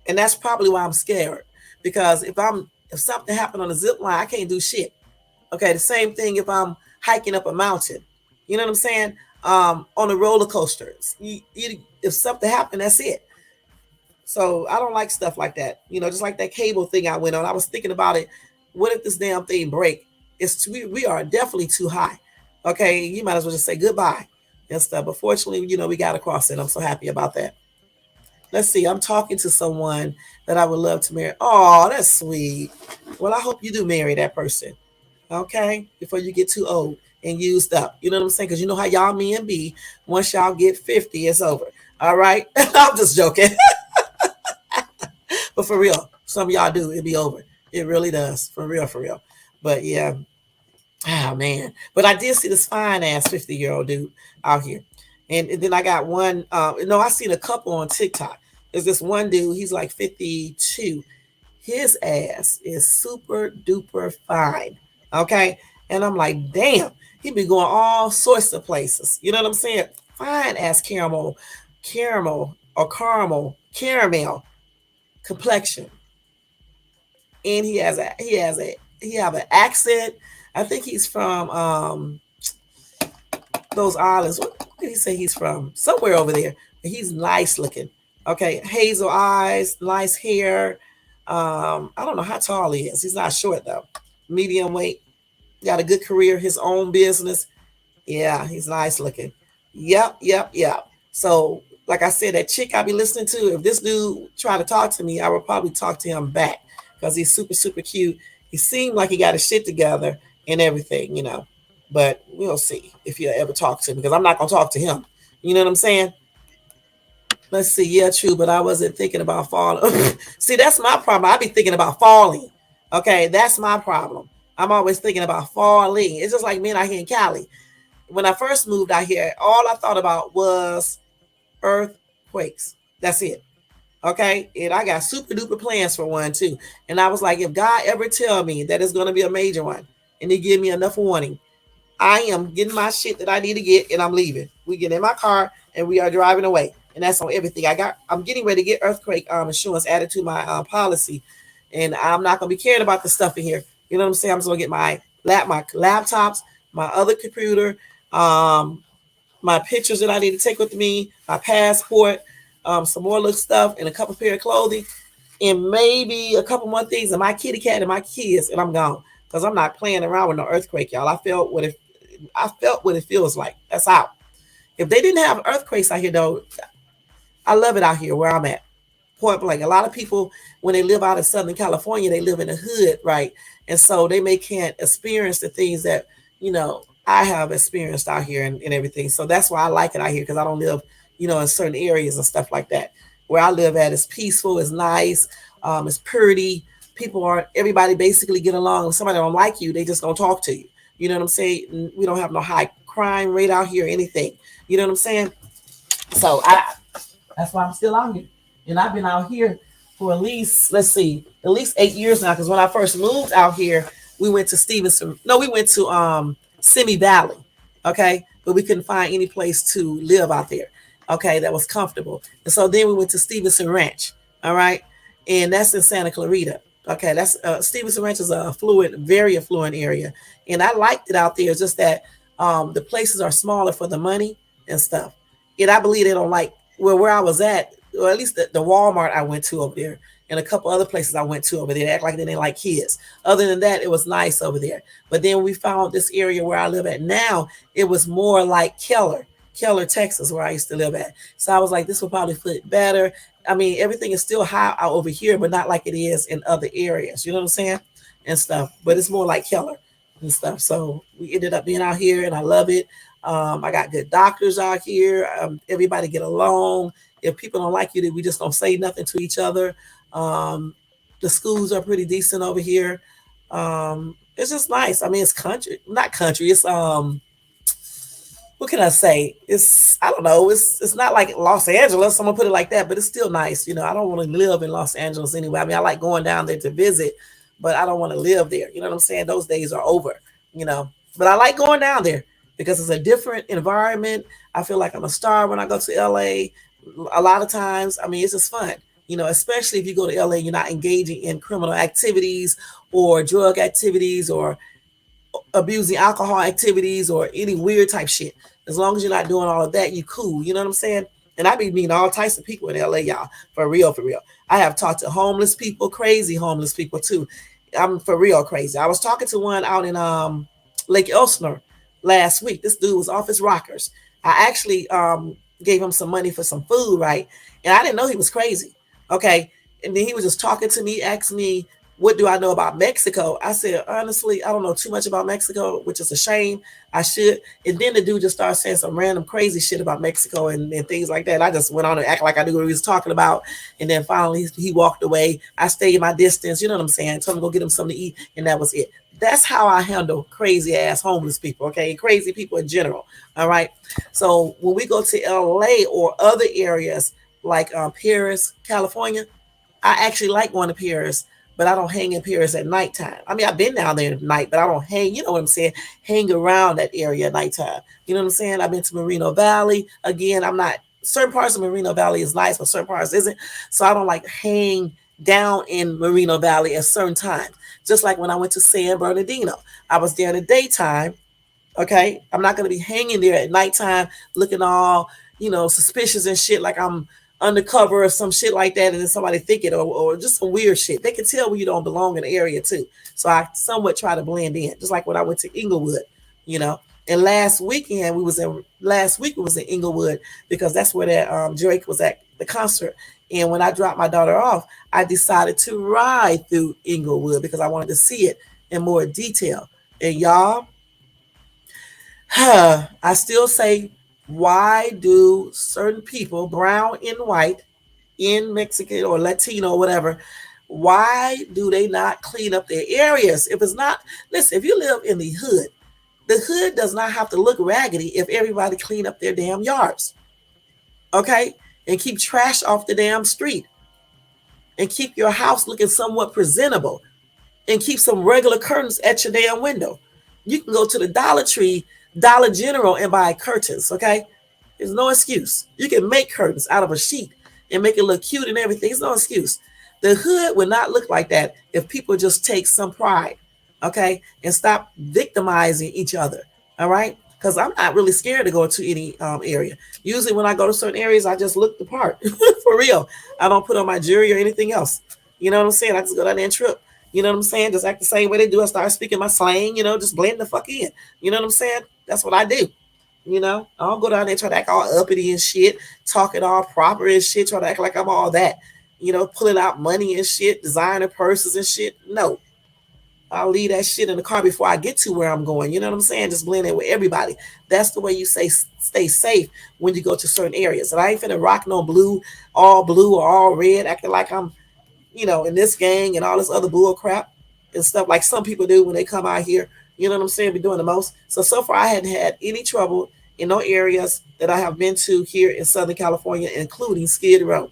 Speaker 1: And that's probably why I'm scared. Because if something happened on a zip line, I can't do shit. Okay, the same thing if I'm hiking up a mountain. You know what I'm saying? On the roller coasters. If something happened, that's it. So I don't like stuff like that. Just like that cable thing I went on. I was thinking about it. What if this damn thing break? We are definitely too high. Okay, you might as well just say goodbye and stuff. But fortunately, we got across it. I'm so happy about that. Let's see. I'm talking to someone that I would love to marry. Oh, that's sweet. Well, I hope you do marry that person. Okay, before you get too old and used up. You know what I'm saying? Because you know how y'all men be. Once y'all get 50, it's over. All right. I'm just joking. But for real, some of y'all do. It be over. It really does. For real, for real. But yeah. Oh man. But I did see this fine ass 50-year-old dude out here. And then I got one, I seen a couple on TikTok. There's this one dude, he's like 52. His ass is super duper fine. Okay. And I'm like, damn, he be going all sorts of places. You know what I'm saying? Fine ass caramel complexion. And he have an accent. I think he's from those islands. What did he say he's from? Somewhere over there. He's nice looking. Okay, hazel eyes, nice hair. I don't know how tall he is. He's not short though. Medium weight. Got a good career, his own business. Yeah, he's nice looking. Yep. So, like I said, that chick I be listening to, if this dude try to talk to me, I would probably talk to him back because he's super, super cute. He seemed like he got his shit together and everything. But we'll see if he'll ever talk to me because I'm not going to talk to him. You know what I'm saying? Let's see. Yeah, true. But I wasn't thinking about falling. See, that's my problem. I be thinking about falling. Okay, that's my problem. I'm always thinking about falling. It's just like me out here in Cali. When I first moved out here, all I thought about was earthquakes. That's it. Okay. And I got super duper plans for one too. And I was like, if God ever tell me that it's going to be a major one and he give me enough warning, I am getting my shit that I need to get and I'm leaving. We get in my car and we are driving away. And that's on everything. I'm getting ready to get earthquake insurance added to my policy. And I'm not going to be caring about the stuff in here. You know what I'm saying? I'm just going to get my laptops, my other computer, my pictures that I need to take with me, my passport, some more little stuff, and a couple pair of clothing, and maybe a couple more things, and my kitty cat and my kids, and I'm gone. Because I'm not playing around with no earthquake, y'all. I felt what it feels like. That's out. If they didn't have earthquakes out here, though, I love it out here where I'm at. Point blank. A lot of people, when they live out in Southern California, they live in the hood, right? And so they can't experience the things that, I have experienced out here and everything. So that's why I like it out here because I don't live, in certain areas and stuff like that. Where I live at is peaceful, it's nice, it's pretty. Everybody basically get along. If somebody don't like you, they just don't talk to you. You know what I'm saying? We don't have no high crime rate out here or anything. You know what I'm saying? So that's why I'm still out here. And I've been out here for at least 8 years now. Because when I first moved out here, we went to Stevenson. No, we went to Simi Valley. Okay. But we couldn't find any place to live out there. Okay. That was comfortable. And so then we went to Stevenson Ranch. All right. And that's in Santa Clarita. Okay. That's Stevenson Ranch is a very affluent area. And I liked it out there. It's just that the places are smaller for the money and stuff. And I believe they don't like where I was at, or at least the Walmart I went to over there and a couple other places I went to over there. They act like they didn't like kids. Other than that, it was nice over there. But then we found this area where I live at now. It was more like Keller, Texas, where I used to live at. So I was like, this will probably fit better. I mean, everything is still high out over here, but not like it is in other areas. You know what I'm saying? And stuff. But it's more like Keller and stuff. So we ended up being out here and I love it. I got good doctors out here. Everybody get along. If people don't like you, we just don't say nothing to each other. The schools are pretty decent over here. It's just nice. I mean, it's not country. It's what can I say? I don't know. It's not like Los Angeles. I'm gonna put it like that, but it's still nice. I don't want to live in Los Angeles anyway. I mean, I like going down there to visit, but I don't want to live there. You know what I'm saying? Those days are over, you know. But I like going down there because it's a different environment. I feel like I'm a star when I go to LA. A lot of times, I mean, it's just fun, you know, especially if you go to LA, you're not engaging in criminal activities or drug activities or abusing alcohol activities or any weird type shit. As long as you're not doing all of that, you cool. You know what I'm saying? And I be meeting all types of people in LA, y'all. For real, for real. I have talked to homeless people, crazy homeless people too. I'm for real crazy. I was talking to one out in Lake Elsinore last week. This dude was off his rockers. I actually gave him some money for some food, right? And I didn't know he was crazy. Okay. And then he was just talking to me, asking me, what do I know about Mexico? I said, honestly, I don't know too much about Mexico, which is a shame. I should. And then the dude just started saying some random crazy shit about Mexico and things like that. I just went on and act like I knew what he was talking about. And then finally he walked away. I stayed my distance. You know what I'm saying? Told him to go get him something to eat. And that was it. That's how I handle crazy ass homeless people. Okay. Crazy people in general. All right. So when we go to LA or other areas like Paris, California, I actually like going to Paris, but I don't hang in Paris at nighttime. I mean, I've been down there at night, but I don't hang, you know what I'm saying? Hang around that area at nighttime. You know what I'm saying? I've been to Moreno Valley. Again, I'm not, certain parts of Moreno Valley is nice, but certain parts isn't. So I don't like hang down in Moreno Valley at certain times. Just like when I went to San Bernardino, I was there in the daytime. Okay. I'm not going to be hanging there at nighttime looking all, you know, suspicious and shit like I'm undercover or some shit like that. And then somebody think it or just some weird shit. They can tell when you don't belong in the area too. So I somewhat try to blend in, just like when I went to Inglewood, you know. And last week it was in Inglewood because that's where that Drake was at the concert. And when I dropped my daughter off, I decided to ride through Inglewood because I wanted to see it in more detail. And y'all, I still say, why do certain people, brown and white, in Mexican or Latino or whatever, why do they not clean up their areas? If it's not, listen, if you live in the hood does not have to look raggedy if everybody clean up their damn yards, okay? And keep trash off the damn street and keep your house looking somewhat presentable and keep some regular curtains at your damn window. You can go to the Dollar Tree, Dollar General and buy curtains, okay? There's no excuse. You can make curtains out of a sheet and make it look cute and everything. There's no excuse. The hood would not look like that if people just take some pride, okay? And stop victimizing each other, all right? Because I'm not really scared to go to any area. Usually when I go to certain areas, I just look the part, for real. I don't put on my jewelry or anything else. You know what I'm saying? I just go down there and trip. You know what I'm saying? Just act the same way they do. I start speaking my slang, you know, just blend the fuck in. You know what I'm saying? That's what I do. You know, I don't go down there and try to act all uppity and shit, talking all proper and shit, try to act like I'm all that. You know, pulling out money and shit, designer purses and shit. No, I'll leave that shit in the car before I get to where I'm going. You know what I'm saying? Just blend in with everybody. That's the way you say stay safe when you go to certain areas. And I ain't finna rock no blue or all red, acting like I'm, you know, in this gang and all this other bull crap and stuff like some people do when they come out here. You know what I'm saying? Be doing the most. So far I hadn't had any trouble in no areas that I have been to here in Southern California, including Skid Row.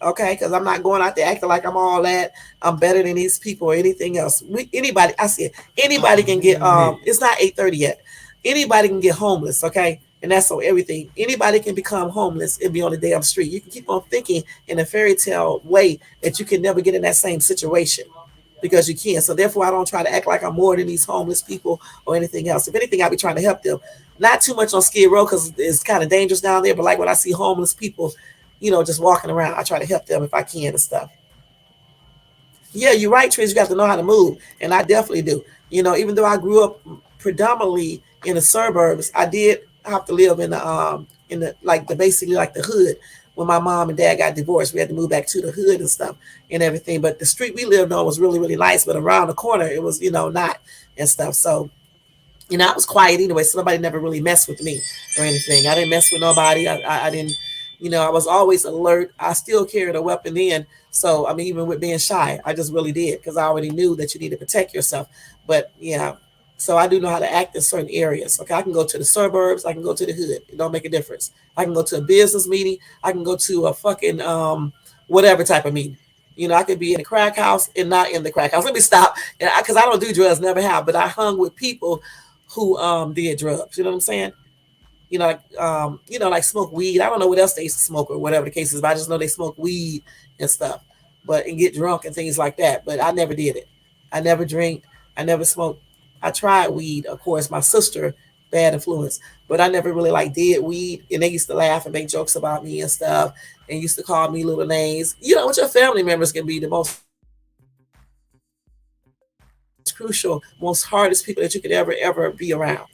Speaker 1: Okay, because I'm not going out there acting like I'm all that. I'm better than these people or anything else. Anybody, I said, anybody can get. It's not 8:30 yet. Anybody can get homeless. Okay, and that's so everything. Anybody can become homeless and be on the damn street. You can keep on thinking in a fairy tale way that you can never get in that same situation because you can. So therefore, I don't try to act like I'm more than these homeless people or anything else. If anything, I be trying to help them. Not too much on Skid Row because it's kind of dangerous down there. But like when I see homeless people, you know, just walking around, I try to help them if I can and stuff. Yeah, you're right, Trish. You have to know how to move, and I definitely do. You know, even though I grew up predominantly in the suburbs, I did have to live in the like the basically like the hood. When my mom and dad got divorced, we had to move back to the hood and stuff and everything. But the street we lived on was really really nice, but around the corner it was not and stuff. So I was quiet anyway, so nobody never really messed with me or anything. I didn't mess with nobody. I didn't, I was always alert. I still carried a weapon then. So, I mean, even with being shy, I just really did because I already knew that you need to protect yourself. But yeah, so I do know how to act in certain areas. Okay, I can go to the suburbs. I can go to the hood. It don't make a difference. I can go to a business meeting. I can go to a fucking whatever type of meeting. I could be in the crack house and not in the crack house. Let me stop, because I don't do drugs, never have. But I hung with people who did drugs. You know what I'm saying? Like smoke weed. I don't know what else they used to smoke or whatever the case is, but I just know they smoke weed and stuff, and get drunk and things like that. But I never did it. I never drink. I never smoked. I tried weed, of course. My sister, bad influence, but I never really like did weed. And they used to laugh and make jokes about me and stuff, and used to call me little names. What your family members can be the most crucial, most hardest people that you could ever be around.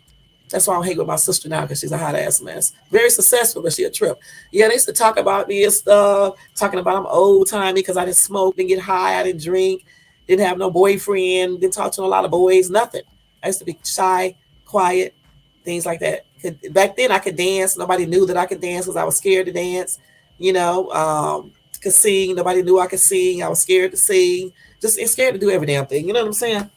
Speaker 1: That's why I don't hang with my sister now, because she's a hot ass mess. Very successful, but she a trip. Yeah, they used to talk about me and stuff, talking about I'm old timey because I didn't smoke, didn't get high, I didn't drink, didn't have no boyfriend, didn't talk to a lot of boys, nothing. I used to be shy, quiet, things like that. Back then, I could dance. Nobody knew that I could dance because I was scared to dance. Could sing. Nobody knew I could sing. I was scared to sing. Just scared to do every damn thing. You know what I'm saying?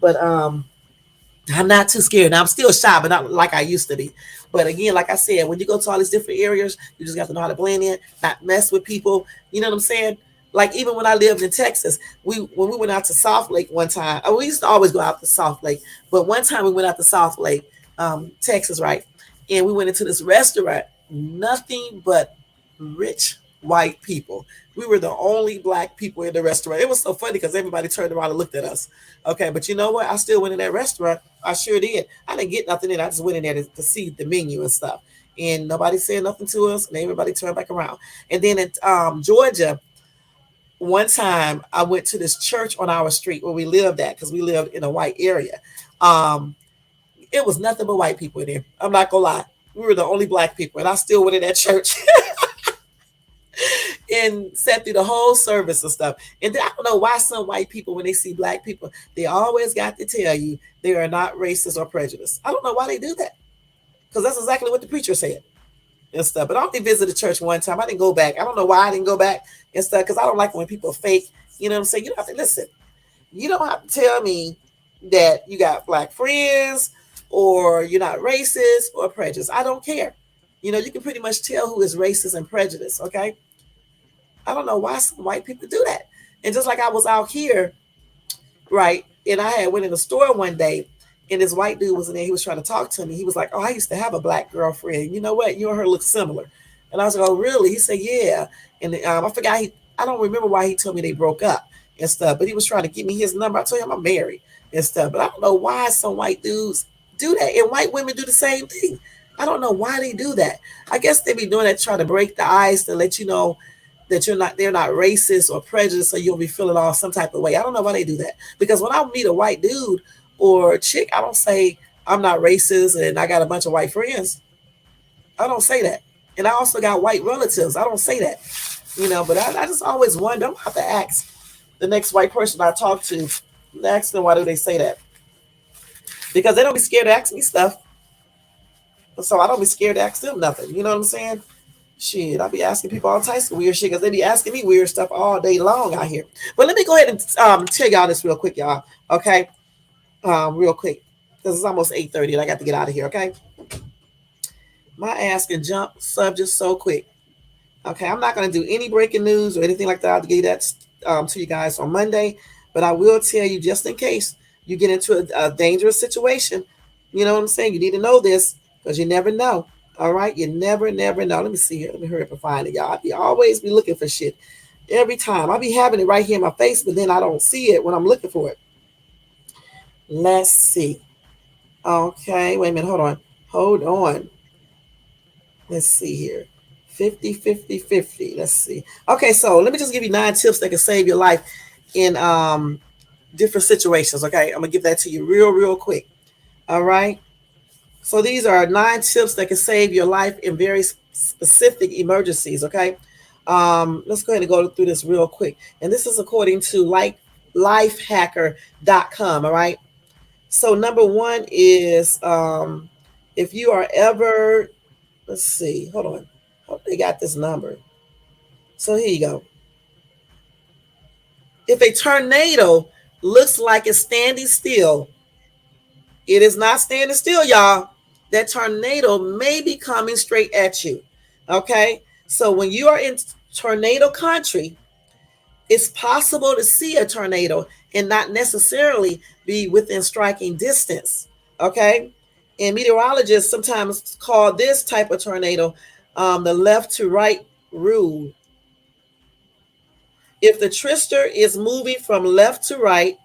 Speaker 1: But I'm not too scared. Now I'm still shy, but not like I used to be. But again, like I said, when you go to all these different areas, you just got to know how to blend in, not mess with people. You know what I'm saying? Like even when I lived in Texas, when we went out to South Lake one time, we used to always go out to South Lake, but one time we went out to South Lake, Texas, right? And we went into this restaurant, nothing but rich white people. We were the only black people in the restaurant. It was so funny because everybody turned around and looked at us. Okay, but you know what? I still went in that restaurant. I sure did. I didn't get nothing in. I just went in there to see the menu and stuff. And nobody said nothing to us, and everybody turned back around. And then in Georgia, one time I went to this church on our street where we lived at because we lived in a white area. Um, it was nothing but white people in there. I'm not gonna lie. We were the only black people, and I still went in that church and sat through the whole service and stuff. And then I don't know why some white people, when they see black people, they always got to tell you they are not racist or prejudiced. I don't know why they do that, because that's exactly what the preacher said and stuff. But I only visited the church one time. I didn't go back. I don't know why I didn't go back and stuff, because I don't like when people fake. You know what I'm saying? You don't have to listen. You don't have to tell me that you got black friends or you're not racist or prejudiced. I don't care. You can pretty much tell who is racist and prejudiced. Okay. I don't know why some white people do that. And just like I was out here, right? And I had went in the store one day, and this white dude was in there. He was trying to talk to me. He was like, "Oh, I used to have a black girlfriend. You know what? You and her look similar." And I was like, "Oh, really?" He said, "Yeah." And I forgot. I don't remember why he told me they broke up and stuff. But he was trying to give me his number. I told him I'm married and stuff. But I don't know why some white dudes do that, and white women do the same thing. I don't know why they do that. I guess they be doing that to try to break the ice, to let you know that they're not racist or prejudiced, so you'll be feeling all some type of way. I don't know why they do that. Because when I meet a white dude or chick, I don't say I'm not racist and I got a bunch of white friends. I don't say that. And I also got white relatives. I don't say that. But I just always wonder. I'm have to ask the next white person I talk to, ask them why do they say that? Because they don't be scared to ask me stuff. So I don't be scared to ask them nothing. You know what I'm saying? Shit, I be asking people all types of weird shit because they be asking me weird stuff all day long out here. But let me go ahead and tell y'all this real quick, y'all. Okay, real quick, because it's almost 8:30 and I got to get out of here. Okay, my ass can jump subjects so quick. Okay, I'm not gonna do any breaking news or anything like that. I'll give that to you guys on Monday, but I will tell you just in case you get into a dangerous situation. You know what I'm saying? You need to know this because you never know. All right, you never know. Let me see here. Let me hurry up and find it, y'all. I be always be looking for shit every time. I be having it right here in my face, but then I don't see it when I'm looking for it. Let's see. Okay, wait a minute. Hold on. Let's see here. 50, 50, 50. Let's see. Okay, so let me just give you 9 tips that can save your life in different situations. Okay, I'm gonna give that to you real quick. All right. So these are 9 tips that can save your life in very specific emergencies. Okay. Let's go ahead and go through this real quick. And this is according to lifehacker.com. All right. So number 1 is if you are ever, let's see, hold on. Hope they got this number. So here you go. If a tornado looks like it's standing still, it is not standing still, y'all. That tornado may be coming straight at you. Okay. So when you are in tornado country, It's possible to see a tornado and not necessarily be within striking distance. Okay. And meteorologists sometimes call this type of tornado the left to right rule. If the trister is moving from left to right,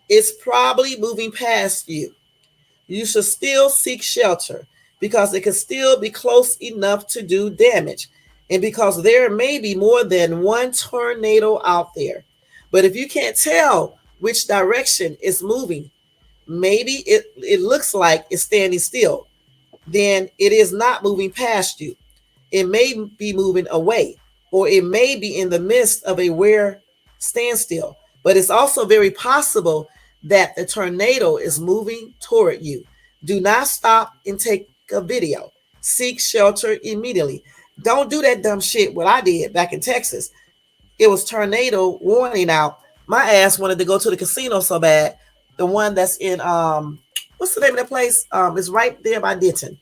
Speaker 1: it's probably moving past you. You should still seek shelter because it could still be close enough to do damage. And because there may be more than one tornado out there. But if you can't tell which direction it's moving, maybe it looks like it's standing still, then it is not moving past you. It may be moving away, or it may be in the midst of a rare standstill. But it's also very possible that the tornado is moving toward you. Do not stop and take a video. Seek shelter immediately. Don't do that dumb shit what I did back in Texas. It was tornado warning out. My ass wanted to go to the casino so bad. The one that's in what's the name of that place? It's right there by Denton.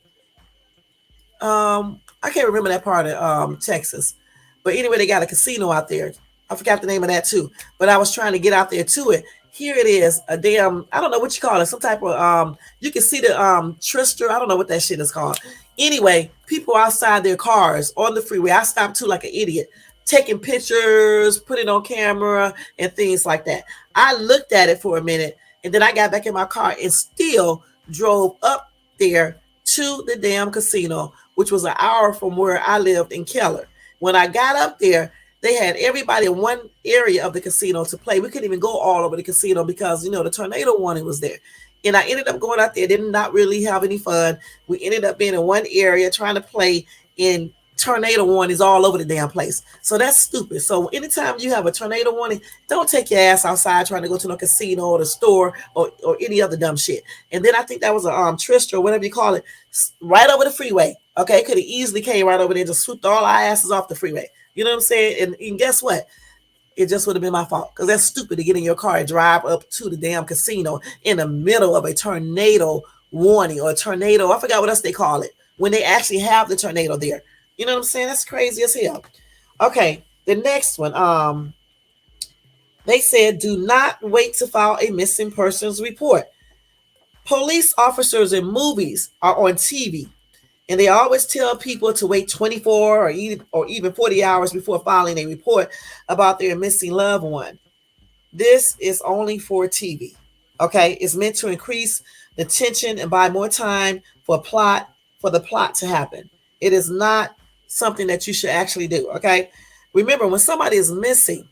Speaker 1: I can't remember that part of Texas, but anyway, they got a casino out there. I forgot the name of that too, but I was trying to get out there to it. Here it is, a damn, I don't know what you call it, some type of you can see the trister. I don't know what that shit is called. Anyway, people outside their cars on the freeway. I stopped too like an idiot, taking pictures, put it on camera and things like that. I looked at it for a minute and then I got back in my car and still drove up there to the damn casino, which was an hour from where I lived in Keller. When I got up there, they had everybody in one area of the casino to play. We couldn't even go all over the casino because, the tornado warning was there. And I ended up going out there, did not really have any fun. We ended up being in one area trying to play, and tornado warnings all over the damn place. So that's stupid. So anytime you have a tornado warning, don't take your ass outside trying to go to no casino or the store or any other dumb shit. And then I think that was a Trister or whatever you call it, right over the freeway. Okay, could have easily came right over there, just swooped all our asses off the freeway. You know what I'm saying? And guess what? It just would have been my fault because that's stupid to get in your car and drive up to the damn casino in the middle of a tornado warning or a tornado. I forgot what else they call it when they actually have the tornado there. You know what I'm saying? That's crazy as hell. Okay, the next one. They said do not wait to file a missing persons report. Police officers in movies are on TV, and they always tell people to wait 24 or even 40 hours before filing a report about their missing loved one. This is only for TV. Okay, it's meant to increase the tension and buy more time for the plot to happen. It is not something that you should actually do. Okay, remember when somebody is missing,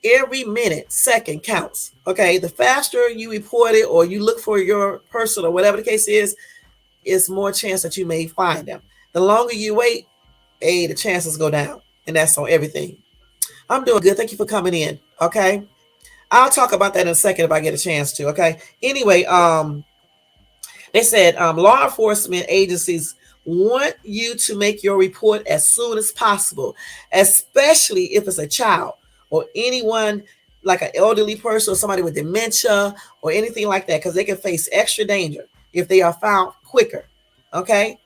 Speaker 1: every minute, second counts. Okay, the faster you report it or you look for your person or whatever the case is more chance that you may find them. The longer you wait, the chances go down, and that's on everything. I'm doing good. Thank you for coming in. Okay, I'll talk about that in a second if I get a chance to. Okay. Anyway, they said law enforcement agencies want you to make your report as soon as possible, especially if it's a child or anyone like an elderly person or somebody with dementia or anything like that, because they can face extra danger if they are found quicker. Okay.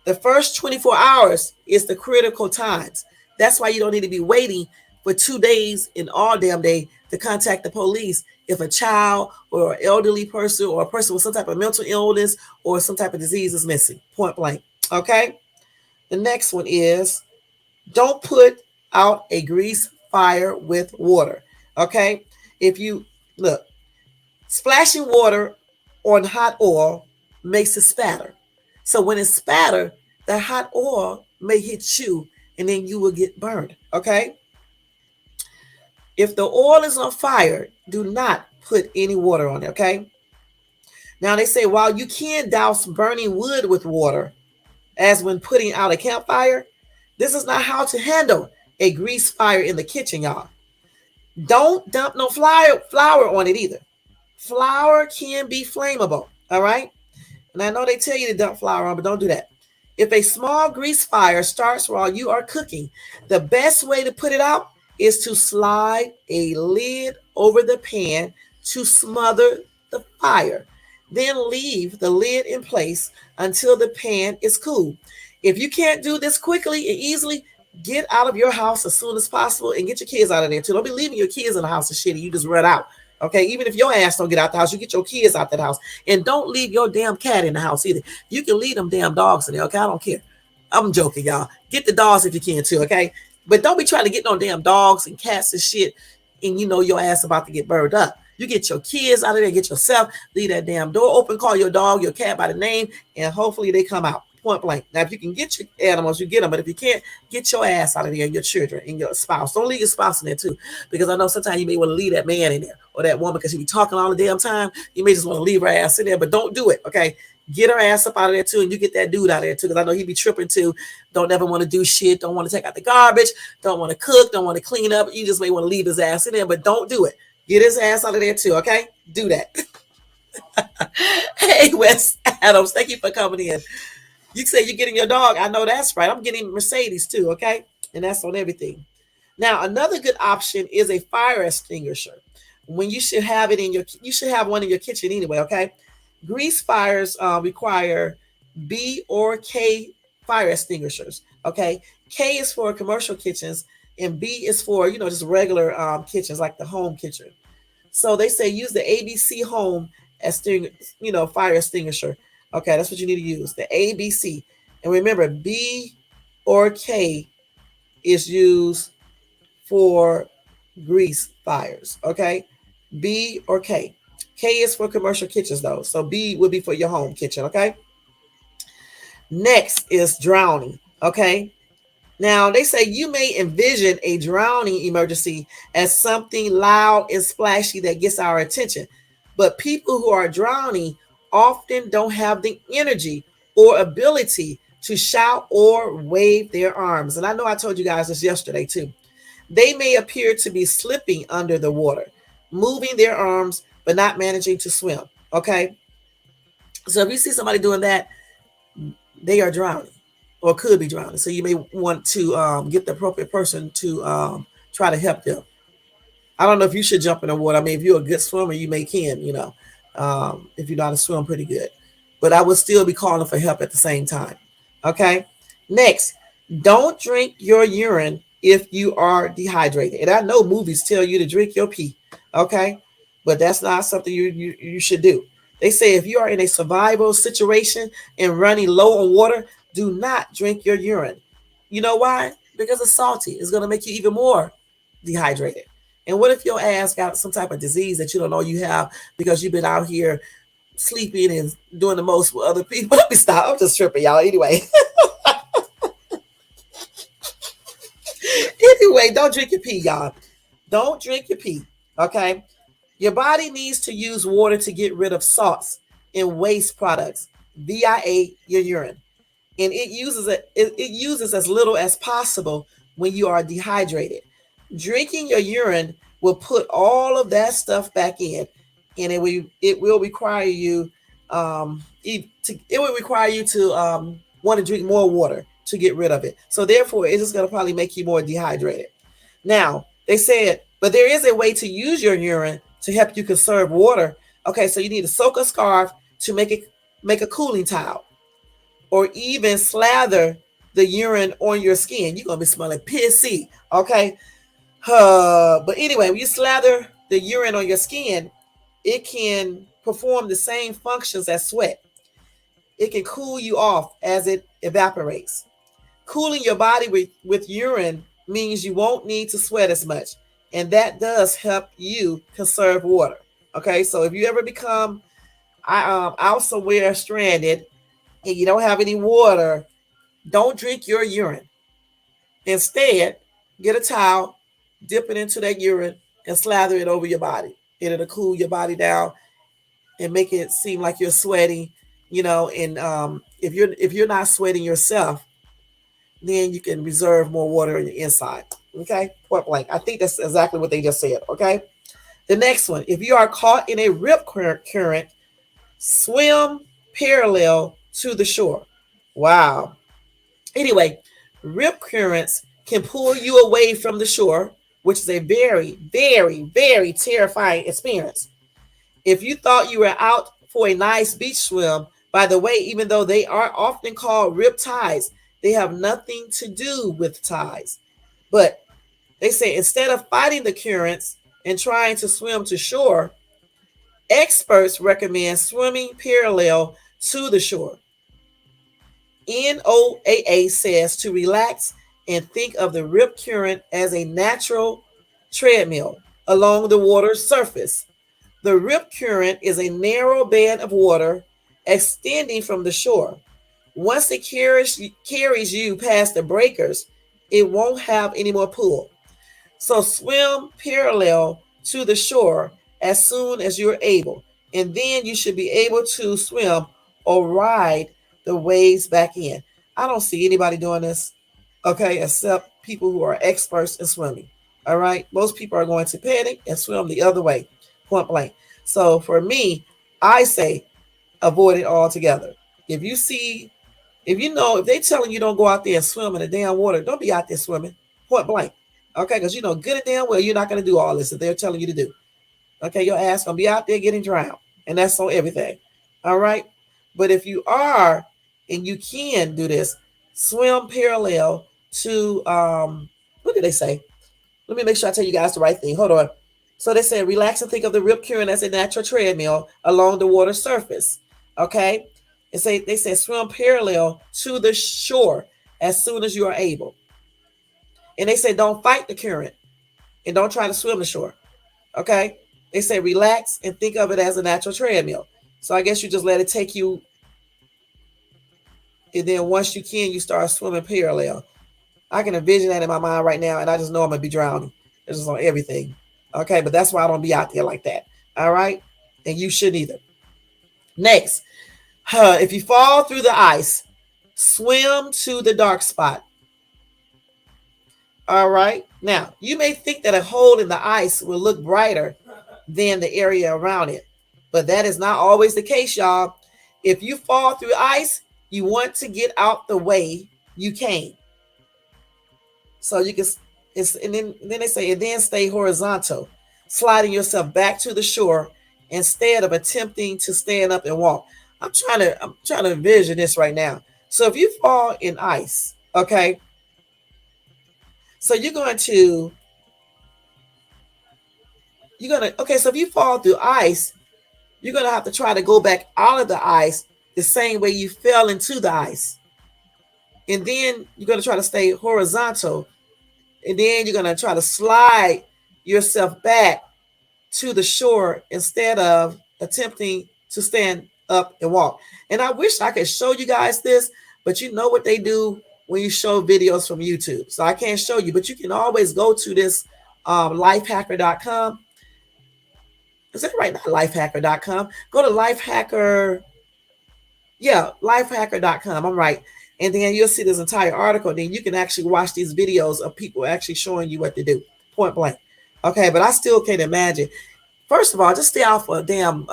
Speaker 1: The first 24 hours is the critical times. That's why you don't need to be waiting for 2 days and all damn day to contact the police if a child or an elderly person or a person with some type of mental illness or some type of disease is missing. Point blank. Okay. The next one is don't put out a grease fire with water. Okay. If you look, splashing water on hot oil makes it spatter. So when it spatter, the hot oil may hit you and then you will get burned. Okay. If the oil is on fire, do not put any water on it. Okay. Now they say while you can douse burning wood with water, as when putting out a campfire, this is not how to handle a grease fire in the kitchen, y'all. Don't dump no flour on it either. Flour can be flammable. All right. And I know they tell you to dump flour on, but don't do that. If a small grease fire starts while you are cooking, the best way to put it out is to slide a lid over the pan to smother the fire. Then leave the lid in place until the pan is cool. If you can't do this quickly and easily, Get out of your house as soon as possible and get your kids out of there too. Don't be leaving your kids in the house and shit and you just run out. Okay, even if your ass don't get out the house, you get your kids out that house. And don't leave your damn cat in the house either. You can leave them damn dogs in there, okay? I don't care. I'm joking, y'all. Get the dogs if you can too, okay? But don't be trying to get no damn dogs and cats and shit and you know your ass about to get burned up. You get your kids out of there, get yourself, leave that damn door open, call your dog, your cat by the name, and hopefully they come out. Point blank. Now, if you can get your animals, you get them. But if you can't, get your ass out of there, and your children and your spouse. Don't leave your spouse in there too, because I know sometimes you may want to leave that man in there or that woman because she be talking all the damn time. You may just want to leave her ass in there, but don't do it. Okay, get her ass up out of there too, and you get that dude out of there too, because I know he be tripping too. Don't ever want to do shit. Don't want to take out the garbage. Don't want to cook. Don't want to clean up. You just may want to leave his ass in there, but don't do it. Get his ass out of there too. Okay, do that. Hey, Wes Adams, thank you for coming in. You say you're getting your dog. I know that's right. I'm getting Mercedes too, okay? And that's on everything. Now, another good option is a fire extinguisher. When you should have it in you should have one in your kitchen anyway, okay? Grease fires require B or K fire extinguishers, okay? K is for commercial kitchens, and B is for, just regular kitchens like the home kitchen. So they say use the ABC home fire extinguisher. Okay, that's what you need to use, the ABC. And remember, B or K is used for grease fires, okay? B or K. K is for commercial kitchens, though. So B would be for your home kitchen, okay? Next is drowning, okay? Now, they say you may envision a drowning emergency as something loud and splashy that gets our attention. But people who are drowning often don't have the energy or ability to shout or wave their arms. And I know I told you guys this yesterday too. They may appear to be slipping under the water, moving their arms, but not managing to swim. Okay. So if you see somebody doing that, they are drowning or could be drowning. So you may want to get the appropriate person to try to help them. I don't know if you should jump in the water. I mean, if you're a good swimmer, you may can, if you know how to swim pretty good. But I would still be calling for help at the same time. Okay. Next, don't drink your urine if you are dehydrated. And I know movies tell you to drink your pee. Okay. But that's not something you should do. They say if you are in a survival situation and running low on water, do not drink your urine. You know why? Because it's salty. It's going to make you even more dehydrated. And what if your ass got some type of disease that you don't know you have because you've been out here sleeping and doing the most with other people? Let me stop. I'm just tripping, y'all. Anyway. Anyway, don't drink your pee, y'all. Don't drink your pee. Okay. Your body needs to use water to get rid of salts and waste products via your urine. And it uses as little as possible when you are dehydrated. Drinking your urine will put all of that stuff back in, and it will require you to want to drink more water to get rid of it. So therefore, it's just going to probably make you more dehydrated. Now, they said, but there is a way to use your urine to help you conserve water. Okay, so you need to soak a scarf to make a cooling towel, or even slather the urine on your skin. You're gonna be smelling pissy. Okay. But anyway, when you slather the urine on your skin, it can perform the same functions as sweat. It can cool you off as it evaporates. Cooling your body with urine means you won't need to sweat as much. And that does help you conserve water. Okay, so if you ever become out somewhere stranded and you don't have any water, don't drink your urine. Instead, get a towel, dip it into that urine, and slather it over your body. And it'll cool your body down and make it seem like you're sweating, and if you're not sweating yourself, then you can reserve more water in your inside. Okay, point blank. I think that's exactly what they just said. Okay, the next one: if you are caught in a rip current, swim parallel to the shore. Wow. Anyway, rip currents can pull you away from the shore, which is a very, very, very terrifying experience. If you thought you were out for a nice beach swim, by the way, even though they are often called rip tides, They have nothing to do with tides. But they say instead of fighting the currents and trying to swim to shore, experts recommend swimming parallel to the shore. NOAA says to relax and think of the rip current as a natural treadmill along the water's surface. The rip current is a narrow band of water extending from the shore. Once it carries you past the breakers, it won't have any more pull. So swim parallel to the shore as soon as you're able, and then you should be able to swim or ride the waves back in. I don't see anybody doing this, okay, except people who are experts in swimming. All right, most people are going to panic and swim the other way, point blank. So for me, I say avoid it altogether. If you see, if you know, if they telling you don't go out there and swim in the damn water, don't be out there swimming, point blank. Okay, because you know good and damn well you're not going to do all this that they're telling you to do. Okay, your ass gonna be out there getting drowned, and that's on everything. All right, but if you are and you can do this, swim parallel to what did they say? Let me make sure I tell you guys the right thing. Hold on. So they said relax and think of the rip current as a natural treadmill along the water surface. Okay, and say they said swim parallel to the shore as soon as you are able. And they say don't fight the current and don't try to swim the shore. Okay, they say relax and think of it as a natural treadmill. So I guess you just let it take you, and then once you can, you start swimming parallel. I can envision that in my mind right now, and I just know I'm gonna be drowning. It's just on everything. Okay, but that's why I don't be out there like that. All right, and you shouldn't either. Next, if you fall through the ice, swim to the dark spot. All right. Now, you may think that a hole in the ice will look brighter than the area around it, but that is not always the case, y'all. If you fall through ice, you want to get out the way you came. So you can, and then they say, and then stay horizontal, sliding yourself back to the shore instead of attempting to stand up and walk. I'm trying to envision this right now. So if you fall in ice, okay, so okay, so if you fall through ice, you're gonna have to try to go back out of the ice the same way you fell into the ice. And then you're gonna try to stay horizontal, and then you're gonna try to slide yourself back to the shore instead of attempting to stand up and walk. And I wish I could show you guys this, but you know what they do when you show videos from YouTube. So I can't show you, but you can always go to this lifehacker.com. Is that right? Not lifehacker.com. Go to lifehacker. Yeah, lifehacker.com. I'm right. And then you'll see this entire article. Then you can actually watch these videos of people actually showing you what to do, point blank. Okay, but I still can't imagine. First of all, just stay out for damn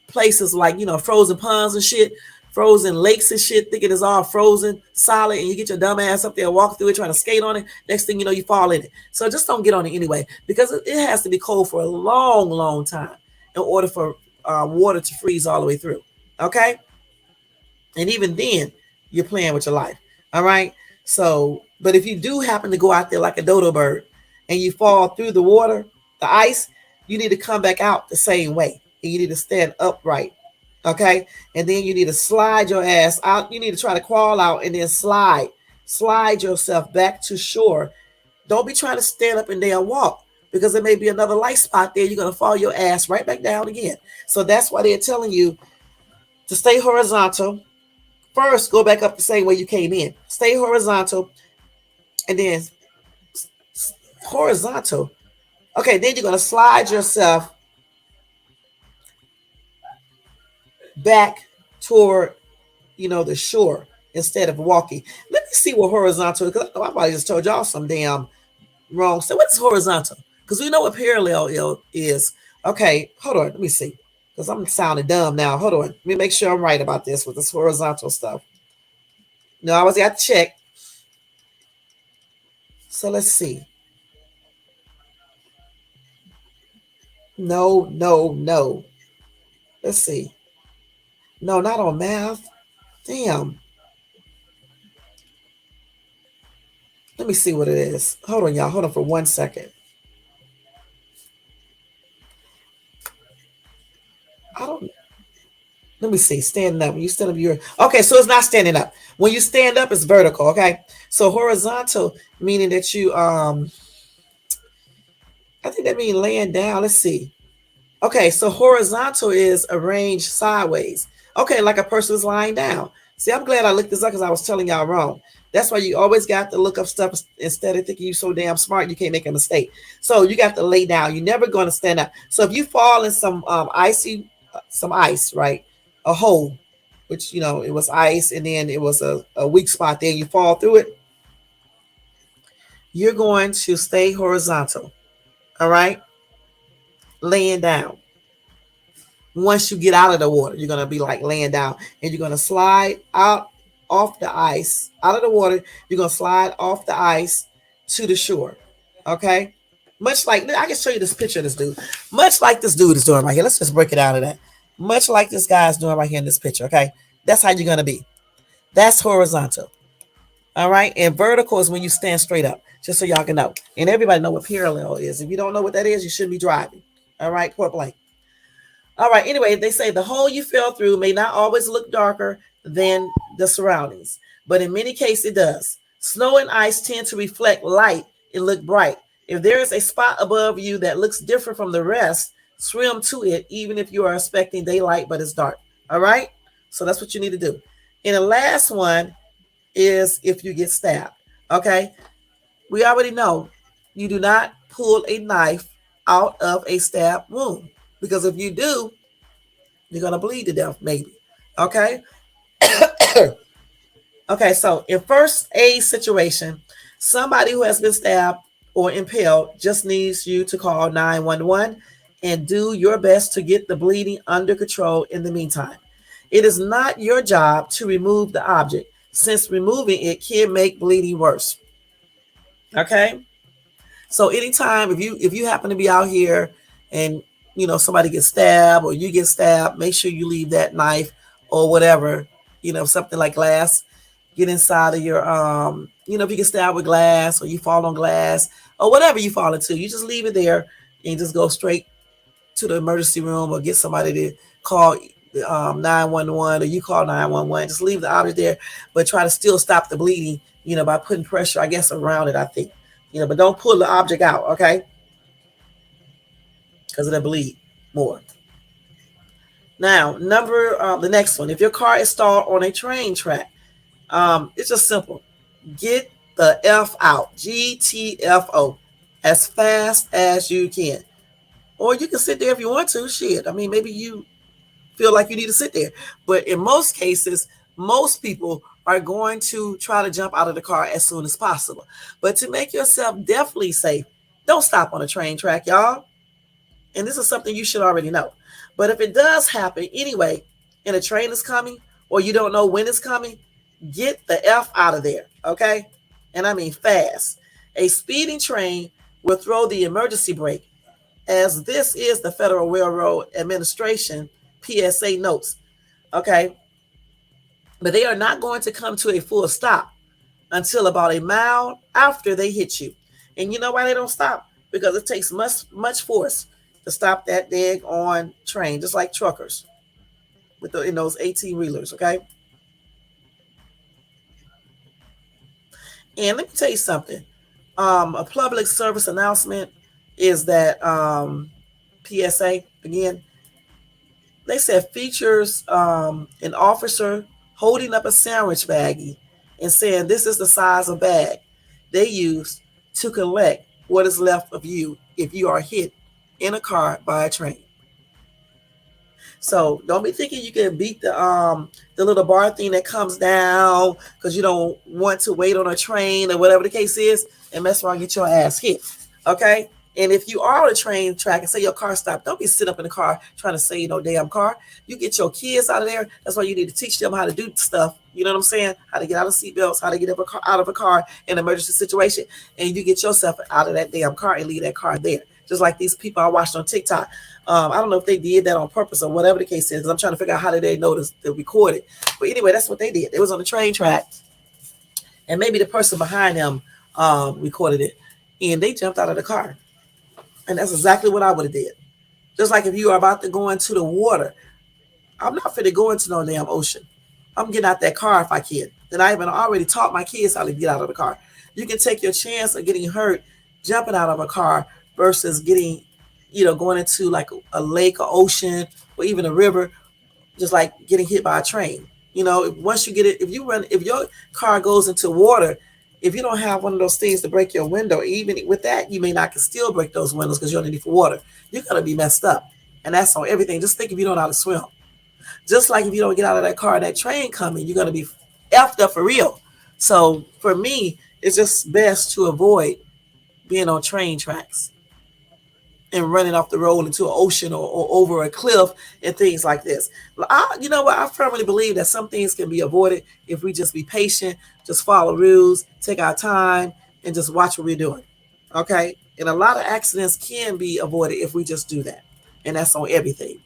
Speaker 1: places like, frozen ponds and shit, frozen lakes and shit, thinking it's all frozen solid, and you get your dumb ass up there, walk through it, trying to skate on it. Next thing you know, you fall in it. So just don't get on it anyway, because it has to be cold for a long, long time in order for water to freeze all the way through. Okay, and even then, you're playing with your life. All right. So, but if you do happen to go out there like a dodo bird and you fall through the water, the ice, you need to come back out the same way. And you need to stand upright. Okay. And then you need to slide your ass out. You need to try to crawl out and then slide yourself back to shore. Don't be trying to stand up and then walk, because there may be another light spot there. You're going to fall your ass right back down again. So that's why they're telling you to stay horizontal. First, go back up the same way you came in. Stay horizontal, and then horizontal. Okay, then you're going to slide yourself back toward, the shore instead of walking. Let me see what horizontal is, because I probably just told y'all some damn wrong. So what's horizontal? Because we know what parallel is. Okay, hold on. Let me see, because I'm sounding dumb now. Hold on. Let me make sure I'm right about this with this horizontal stuff. No, I was got to check. So let's see. No. Let's see. No, not on math. Damn. Let me see what it is. Hold on, y'all. Hold on for 1 second. I don't. Let me see. Standing up. When you stand up, you're okay. So it's not standing up. When you stand up, it's vertical. Okay. So horizontal, meaning that you I think that means laying down. Let's see. Okay, so horizontal is arranged sideways. Okay, like a person is lying down. See, I'm glad I looked this up because I was telling y'all wrong. That's why you always got to look up stuff instead of thinking you're so damn smart you can't make a mistake. So you got to lay down. You're never going to stand up. So if you fall in some ice, right, a hole, which it was ice, and then it was a weak spot there, you fall through it. You're going to stay horizontal. All right, laying down. Once you get out of the water, you're going to be like laying down, and you're going to slide out off the ice, out of the water. You're going to slide off the ice to the shore. Okay. Much like, I can show you this picture of this dude. Much like this dude is doing right here. Let's just break it out of that. Much like this guy is doing right here in this picture. Okay. That's how you're going to be. That's horizontal. All right. And vertical is when you stand straight up, just so y'all can know. And everybody know what parallel is. If you don't know what that is, you shouldn't be driving. All right. Point blank. All right. Anyway, they say the hole you fell through may not always look darker than the surroundings, but in many cases it does. Snow and ice tend to reflect light and look bright. If there is a spot above you that looks different from the rest, swim to it, even if you are expecting daylight but it's dark. All right. So that's what you need to do. And the last one is if you get stabbed. Okay. We already know you do not pull a knife out of a stab wound, because if you do, you're going to bleed to death, maybe. Okay. Okay. So in first aid situation, somebody who has been stabbed or impaled just needs you to call 911 and do your best to get the bleeding under control in the meantime. It is not your job to remove the object, since removing it can make bleeding worse. Okay. So anytime if you happen to be out here and somebody gets stabbed or you get stabbed, make sure you leave that knife or whatever, something like glass, get inside of your if you get stabbed with glass or you fall on glass or whatever you fall into, you just leave it there and just go straight to the emergency room or get somebody to call 911, or you call 911. Just leave the object there, but try to still stop the bleeding, by putting pressure, I guess, around it, I think. But don't pull the object out, okay? Because it'll bleed more. Now, the next one. If your car is stalled on a train track, it's just simple. Get the F out, GTFO, as fast as you can. Or you can sit there if you want to. Shit, I mean, maybe you feel like you need to sit there. But in most cases, most people are going to try to jump out of the car as soon as possible. But to make yourself definitely safe, don't stop on a train track, y'all. And this is something you should already know. But if it does happen anyway, and a train is coming, or you don't know when it's coming, get the F out of there, okay? And I mean fast. A speeding train will throw the emergency brake, as this is the Federal Railroad Administration PSA notes, okay? But they are not going to come to a full stop until about a mile after they hit you. And you know why they don't stop? Because it takes much force to stop that on train, just like truckers in those 18-wheelers, okay? And let me tell you something. A public service announcement is that PSA, again, they said features an officer holding up a sandwich baggie and saying this is the size of bag they use to collect what is left of you if you are hit in a car by a train. So don't be thinking you can beat the little bar thing that comes down because you don't want to wait on a train or whatever the case is, and mess around and get your ass hit. Okay? And if you are on a train track and say your car stopped, don't be sitting up in the car trying to save no damn car. You get your kids out of there. That's why you need to teach them how to do stuff. You know what I'm saying? How to get out of seatbelts, how to get out of a car in an emergency situation. And you get yourself out of that damn car and leave that car there. Just like these people I watched on TikTok. I don't know if they did that on purpose or whatever the case is. I'm trying to figure out how did they notice they recorded. But anyway, that's what they did. It was on the train track. And maybe the person behind them recorded it, and they jumped out of the car, and that's exactly what I would have did. Just like if you are about to go into the water, I'm not fit to go into no damn ocean. I'm getting out that car if I can. And I even already taught my kids how to get out of the car. You can take your chance of getting hurt jumping out of a car versus getting, going into like a lake or ocean or even a river, just like getting hit by a train. Once you get it, if your car goes into water, if you don't have one of those things to break your window, even with that, you may not can still break those windows because you're underneath water. You're gonna be messed up, and that's on everything. Just think if you don't know how to swim. Just like if you don't get out of that car, that train coming, you're gonna be effed up for real. So for me, it's just best to avoid being on train tracks and running off the road into an ocean or over a cliff and things like this. You know what? I firmly believe that some things can be avoided if we just be patient, just follow rules, take our time, and just watch what we're doing. Okay? And a lot of accidents can be avoided if we just do that. And that's on everything.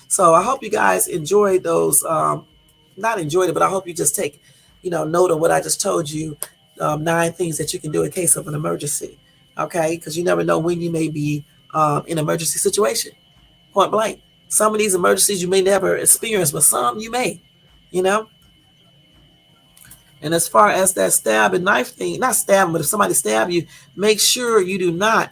Speaker 1: So I hope you guys enjoyed those. Not enjoyed it, but I hope you just take, note of what I just told you. 9 things that you can do in case of an emergency. Okay, because you never know when you may be in an emergency situation. Point blank. Some of these emergencies you may never experience, but some you may. You know. And as far as that stab and knife thing, not stab, but if somebody stab you, make sure you do not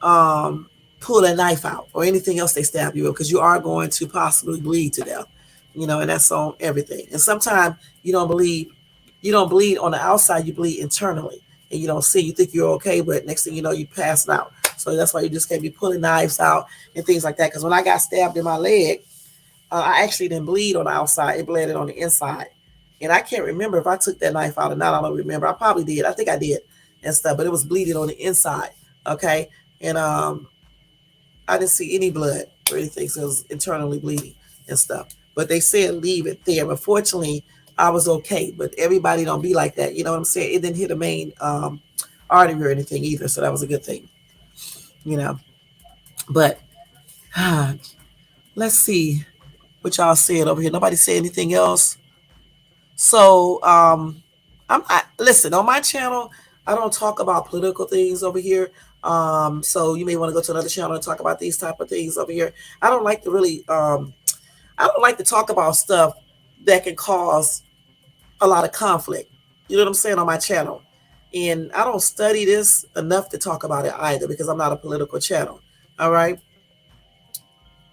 Speaker 1: pull a knife out or anything else they stab you with, because you are going to possibly bleed to death. And that's on everything. And sometimes you don't bleed on the outside, you bleed internally, and you don't see. You think you're okay, but next thing you know, you pass out. So that's why you just can't be pulling knives out and things like that. Because when I got stabbed in my leg, I actually didn't bleed on the outside; it bled on the inside. And I can't remember if I took that knife out or not. I don't remember. I probably did. I think I did and stuff, but it was bleeding on the inside. Okay, and I didn't see any blood or anything, so it was internally bleeding and stuff. But they said leave it there. But fortunately, I was okay. But everybody don't be like that. You know what I'm saying? It didn't hit the main artery or anything either, so that was a good thing. You know. But let's see what y'all said over here. Nobody said anything else. So listen, on my channel, I don't talk about political things over here. So you may want to go to another channel and talk about these type of things over here. I don't like to really I don't like to talk about stuff that can cause a lot of conflict. You know what I'm saying, on my channel. And I don't study this enough to talk about it either, because I'm not a political channel. All right.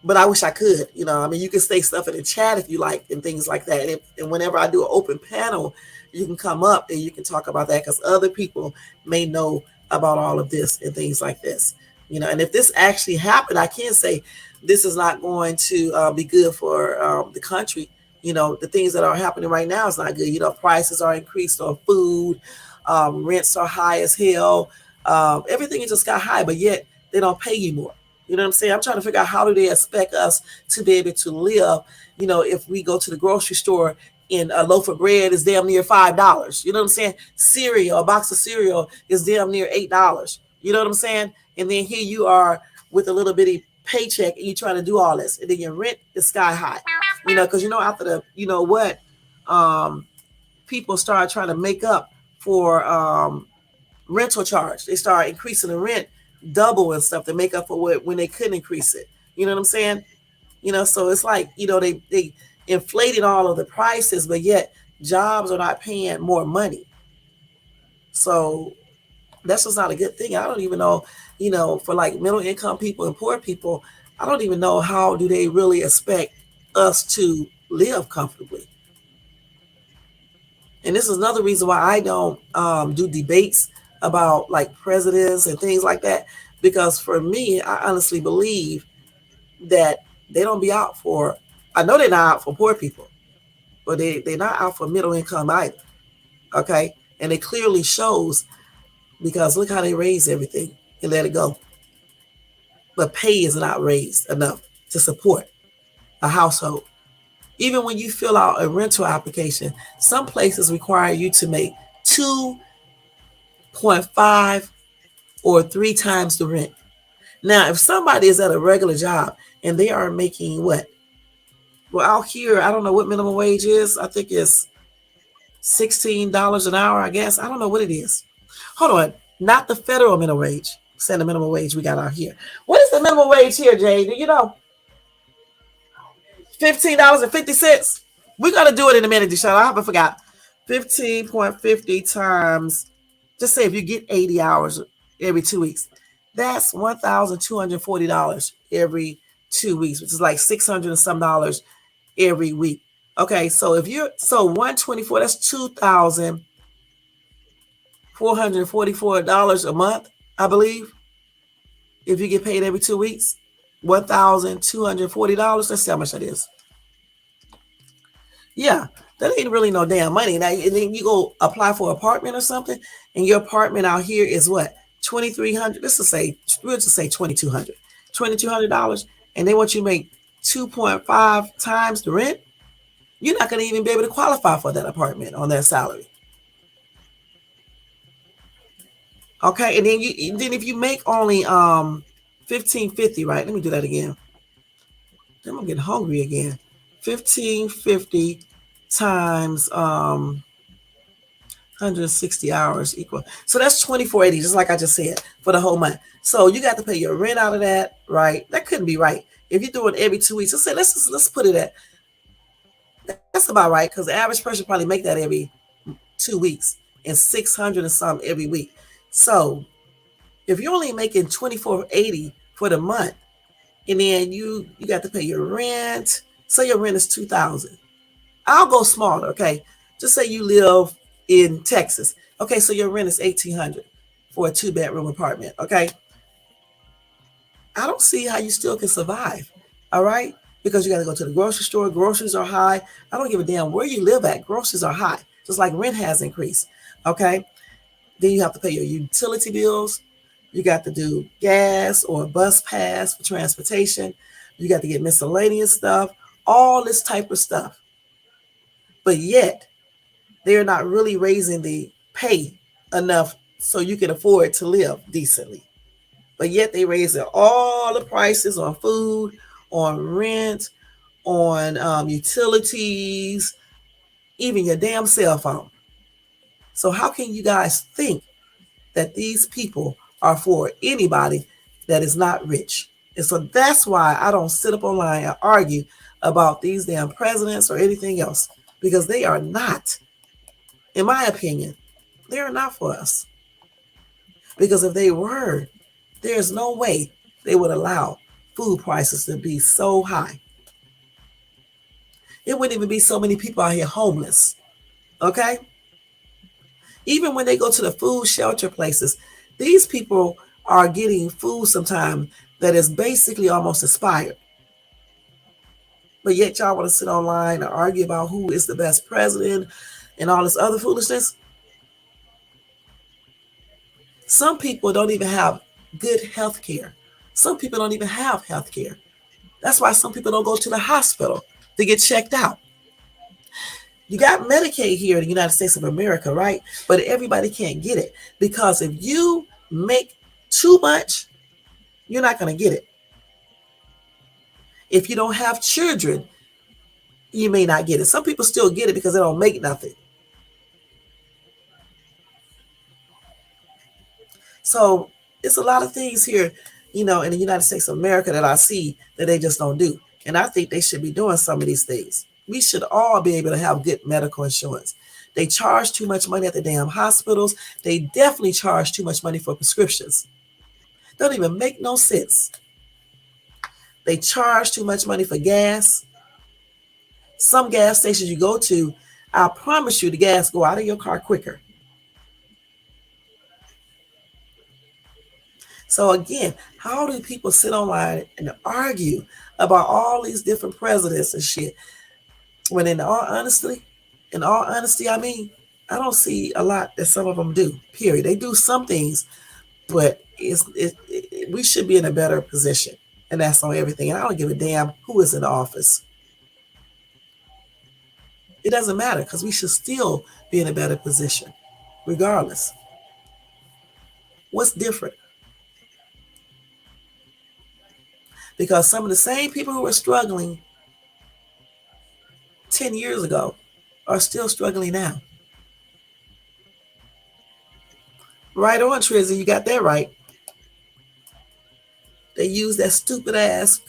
Speaker 1: But I wish I could, I mean, you can say stuff in the chat if you like and things like that. And whenever I do an open panel, you can come up and you can talk about that, because other people may know about all of this and things like this. And if this actually happened, I can say this is not going to be good for the country. The things that are happening right now is not good. Prices are increased on food, rents are high as hell. Everything just got high, but yet they don't pay you more. You know what I'm saying? I'm trying to figure out, how do they expect us to be able to live, if we go to the grocery store and a loaf of bread is damn near $5. You know what I'm saying? Cereal, a box of cereal is damn near $8. You know what I'm saying? And then here you are with a little bitty paycheck and you're trying to do all this. And then your rent is sky high. Because after the, people start trying to make up for rental charge. They start increasing the rent double and stuff to make up for what when they couldn't increase it. You know what I'm saying? So it's like, they inflated all of the prices, but yet jobs are not paying more money. So that's just not a good thing. I don't even know, for like middle income people and poor people, I don't even know how do they really expect us to live comfortably. And this is another reason why I don't do debates about like presidents and things like that, because for me, I honestly believe that they don't be out for, I know they're not out for poor people, but they're not out for middle income either. Okay. And it clearly shows, because look how they raise everything and let it go. But pay is not raised enough to support a household. Even when you fill out a rental application, some places require you to make 2.5 or 3 times the rent. Now, if somebody is at a regular job and they are making what? Well, out here, I don't know what minimum wage is. I think it's $16 an hour, I guess. I don't know what it is. Hold on. Not the federal minimum wage. Saying the minimum wage we got out here. What is the minimum wage here, Jay? Do you know? $15.50. We're gonna do it in a minute, Deshaun. I haven't forgot. 15.50 times, just say if you get 80 hours every 2 weeks, that's $1,240 every 2 weeks, which is like 600 and some dollars every week. Okay, so if you're 124, that's $2,444 a month, I believe. If you get paid every 2 weeks, $1,240. Let's see how much that is. Yeah, that ain't really no damn money. Now, and then you go apply for an apartment or something, and your apartment out here is what? 2,300. We'll just say 2,200. $2,200, and they want you to make 2.5 times the rent. You're not going to even be able to qualify for that apartment on that salary. Okay, and then if you make only $1,550, right? Let me do that again. Then I'm getting hungry again. $1,550 times 160 hours equal. So that's $2,480, just like I just said, for the whole month. So you got to pay your rent out of that, right? That couldn't be right. If you're doing every 2 weeks, let's put it at, that's about right, because the average person probably make that every 2 weeks and 600 and some every week. So if you're only making $2,480 for the month, and then you got to pay your rent, say your rent is $2,000. I'll go smaller, okay? Just say you live in Texas. Okay, so your rent is $1,800 for a 2-bedroom apartment, okay? I don't see how you still can survive, all right? Because you got to go to the grocery store. Groceries are high. I don't give a damn where you live at. Groceries are high, just like rent has increased, okay? Then you have to pay your utility bills. You got to do gas or bus pass for transportation. You got to get miscellaneous stuff, all this type of stuff. But yet, they're not really raising the pay enough so you can afford to live decently. But yet, they raising all the prices on food, on rent, on utilities, even your damn cell phone. So how can you guys think that these people are for anybody that is not rich? And so that's why I don't sit up online and argue about these damn presidents or anything else, because they are not, in my opinion, they are not for us. Because if they were, there's no way they would allow food prices to be so high. It wouldn't even be so many people out here homeless. Okay? Even when they go to the food shelter places, these people are getting food sometimes that is basically almost expired. But yet y'all want to sit online and argue about who is the best president and all this other foolishness. Some people don't even have good health care. Some people don't even have health care. That's why some people don't go to the hospital to get checked out. You got Medicaid here in the United States of America, right? But everybody can't get it, because if you make too much, you're not going to get it. If you don't have children, you may not get it. Some people still get it because they don't make nothing. So it's a lot of things here, in the United States of America that I see that they just don't do. And I think they should be doing some of these things. We should all be able to have good medical insurance. They charge too much money at the damn hospitals. They definitely charge too much money for prescriptions. Don't even make no sense. They charge too much money for gas. Some gas stations you go to, I promise you the gas go out of your car quicker. So again, how do people sit online and argue about all these different presidents and shit? When in all honesty, I mean, I don't see a lot that some of them do, period. They do some things, but we should be in a better position. And that's on everything. And I don't give a damn who is in office. It doesn't matter, because we should still be in a better position, regardless. What's different? Because some of the same people who were struggling 10 years ago are still struggling now. Right on, Trizzy. You got that right. They use that stupid ass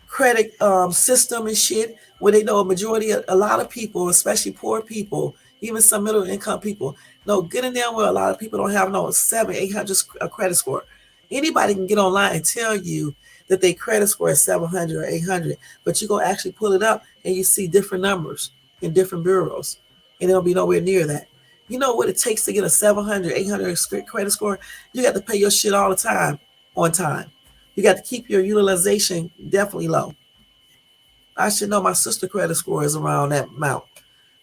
Speaker 1: credit system and shit where they know a majority of a lot of people, especially poor people, even some middle income people, know good and damn well a lot of people don't have no 700, 800 credit score. Anybody can get online and tell you that their credit score is 700 or 800, but you go actually pull it up and you see different numbers in different bureaus, and it'll be nowhere near that. You know what it takes to get a 700, 800 credit score? You got to pay your shit all the time on time. You got to keep your utilization definitely low. I should know my sister credit score is around that amount.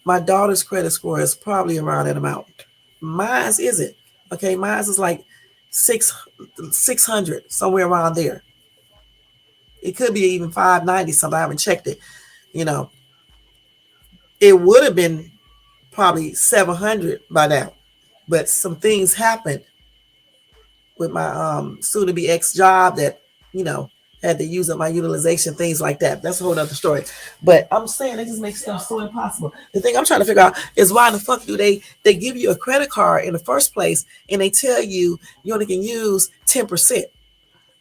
Speaker 1: My daughter's credit score is probably around that amount. Mine's isn't. Okay, mine's is like 600, somewhere around there. It could be even 590 something. I haven't checked it. You know, it would have been probably 700 by now. But some things happened with my soon to be ex job that, you know, had to use up my utilization, things like that. That's a whole other story. But I'm saying it just makes stuff so impossible. The thing I'm trying to figure out is why the fuck do they give you a credit card in the first place and they tell you only can use 10%.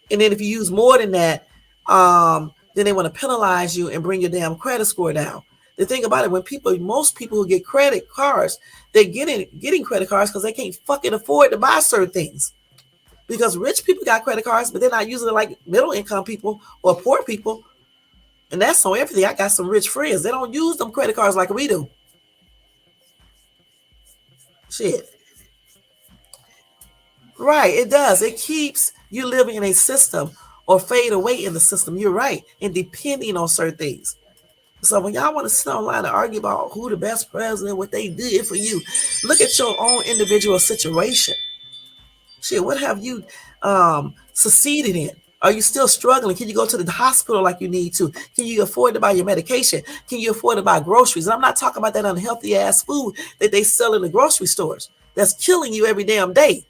Speaker 1: And then if you use more than that, then they want to penalize you and bring your damn credit score down. The thing about it, most people who get credit cards, they're getting credit cards because they can't fucking afford to buy certain things. Because rich people got credit cards, but they're not using it like middle income people or poor people. And that's on everything. I got some rich friends. They don't use them credit cards like we do. Shit. Right, it does. It keeps you living in a system or fade away in the system. You're right. And depending on certain things. So when y'all want to sit online and argue about who the best president, what they did for you, look at your own individual situation. Shit, what have you succeeded in? Are you still struggling? Can you go to the hospital like you need to? Can you afford to buy your medication? Can you afford to buy groceries? And I'm not talking about that unhealthy ass food that they sell in the grocery stores. That's killing you every damn day.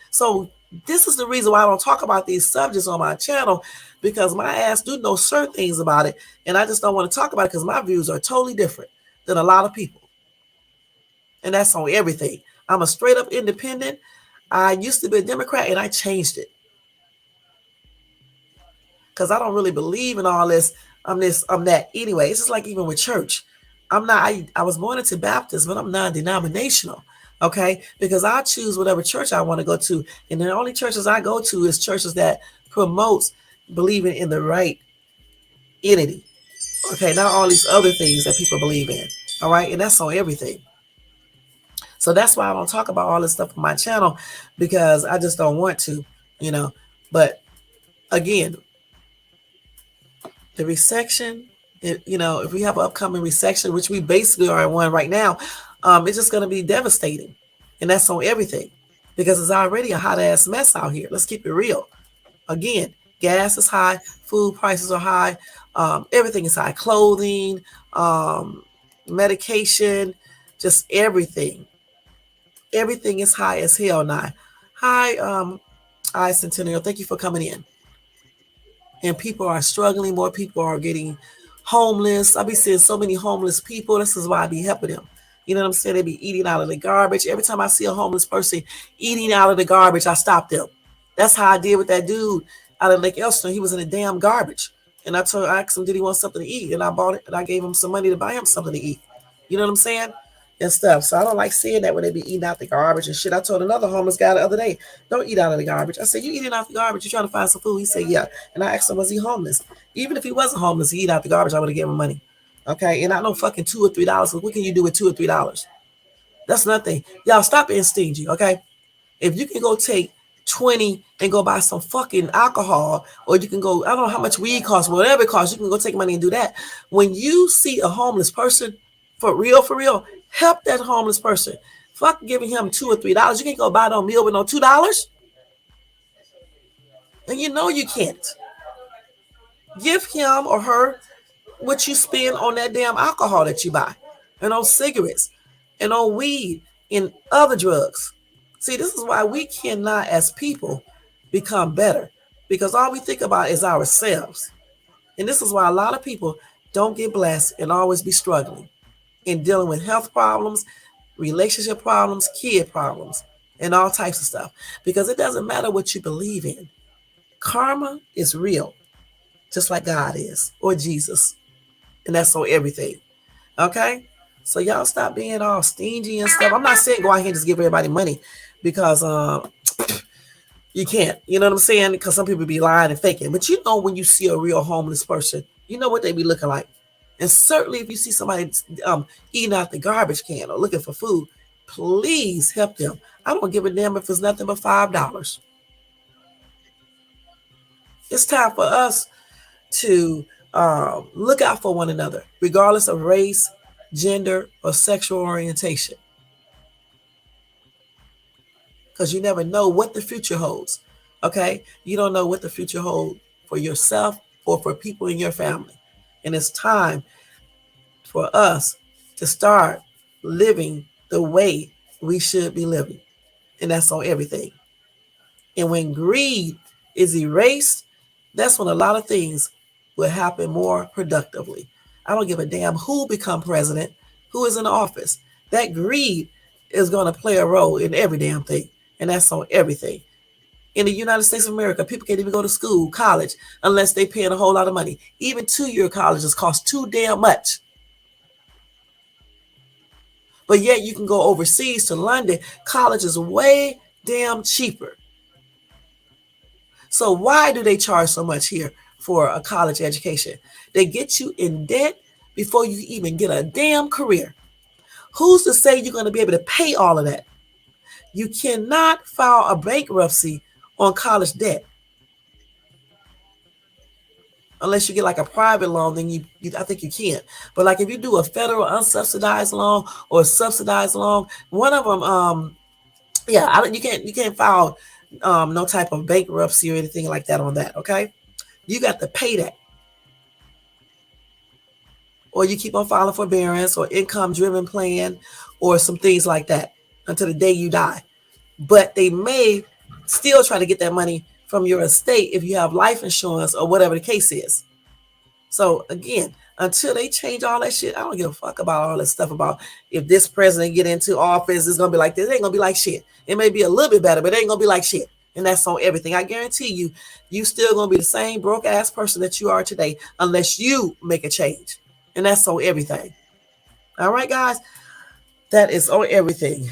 Speaker 1: So this is the reason why I don't talk about these subjects on my channel, because my ass do know certain things about it. And I just don't want to talk about it because my views are totally different than a lot of people. And that's on everything. I'm a straight up independent. I used to be a Democrat and I changed it. Because I don't really believe in all this, I'm that. Anyway, it's just like even with church. I was born into Baptist, but I'm non-denominational. Okay, because I choose whatever church I want to go to, and the only churches I go to is churches that promotes believing in the right entity. Okay, not all these other things that people believe in. All right, and that's on everything. So that's why I don't talk about all this stuff on my channel, because I just don't want to, you know. But again, the resection, if we have an upcoming resection, which we basically are in one right now, it's just going to be devastating. And that's on everything, because it's already a hot ass mess out here. Let's keep it real. Again, gas is high, food prices are high, everything is high, clothing, medication, just everything. Everything is high as hell now. Hi, Centennial. Thank you for coming in. And people are struggling. More people are getting homeless. I be seeing so many homeless people. This is why I be helping them. You know what I'm saying? They be eating out of the garbage. Every time I see a homeless person eating out of the garbage, I stop them. That's how I did with that dude out of Lake Elsinore. He was in the damn garbage. And I asked him, did he want something to eat? And I bought it, and I gave him some money to buy him something to eat. You know what I'm saying? And stuff. So I don't like seeing that when they be eating out the garbage and shit. I told another homeless guy the other day, don't eat out of the garbage. I said, you eating out the garbage? You trying to find some food? He said, yeah. And I asked him, was he homeless? Even if he wasn't homeless, he eat out the garbage, I would have given him money. Okay. And I know fucking $2 or $3. What can you do with $2 or $3? That's nothing. Y'all stop being stingy. Okay. If you can go take 20 and go buy some fucking alcohol, or you can go, I don't know how much weed costs, whatever it costs, you can go take money and do that. When you see a homeless person, for real, help that homeless person. Fuck giving him $2 or $3. You can't go buy no meal with no $2. And you know you can't. Give him or her what you spend on that damn alcohol that you buy, and on cigarettes, and on weed, and other drugs. See, this is why we cannot, as people, become better, because all we think about is ourselves. And this is why a lot of people don't get blessed and always be struggling and dealing with health problems, relationship problems, kid problems, and all types of stuff. Because it doesn't matter what you believe in. Karma is real, just like God is, or Jesus. And that's on everything. Okay? So y'all stop being all stingy and stuff. I'm not saying go out here and just give everybody money because you can't. You know what I'm saying? Because some people be lying and faking. But you know when you see a real homeless person, you know what they be looking like. And certainly if you see somebody eating out the garbage can or looking for food, please help them. I don't give a damn if it's nothing but $5. It's time for us to look out for one another, regardless of race, gender, or sexual orientation. Because you never know what the future holds. Okay? You don't know what the future holds for yourself or for people in your family. And it's time for us to start living the way we should be living. And that's on everything. And when greed is erased, that's when a lot of things will happen more productively. I don't give a damn who become president, who is in office. That greed is going to play a role in every damn thing. And that's on everything. In the United States of America, people can't even go to school, college, unless they paying a whole lot of money. Even 2-year colleges cost too damn much. But yet you can go overseas to London. College is way damn cheaper. So why do they charge so much here for a college education? They get you in debt before you even get a damn career. Who's to say you're going to be able to pay all of that? You cannot file a bankruptcy on college debt. Unless you get like a private loan, then I think you can. But like if you do a federal unsubsidized loan or a subsidized loan, one of them, you can't file no type of bankruptcy or anything like that on that. Okay, you got to pay that, or you keep on filing forbearance or income-driven plan or some things like that until the day you die. But they may still try to get that money from your estate if you have life insurance or whatever the case is. So again, until they change all that shit, I don't give a fuck about all that stuff about if this president get into office, it's gonna be like this. It ain't gonna be like shit. It may be a little bit better, but it ain't gonna be like shit. And that's on everything. I guarantee you, you still gonna be the same broke ass person that you are today unless you make a change. And that's on everything. All right, guys, that is on everything.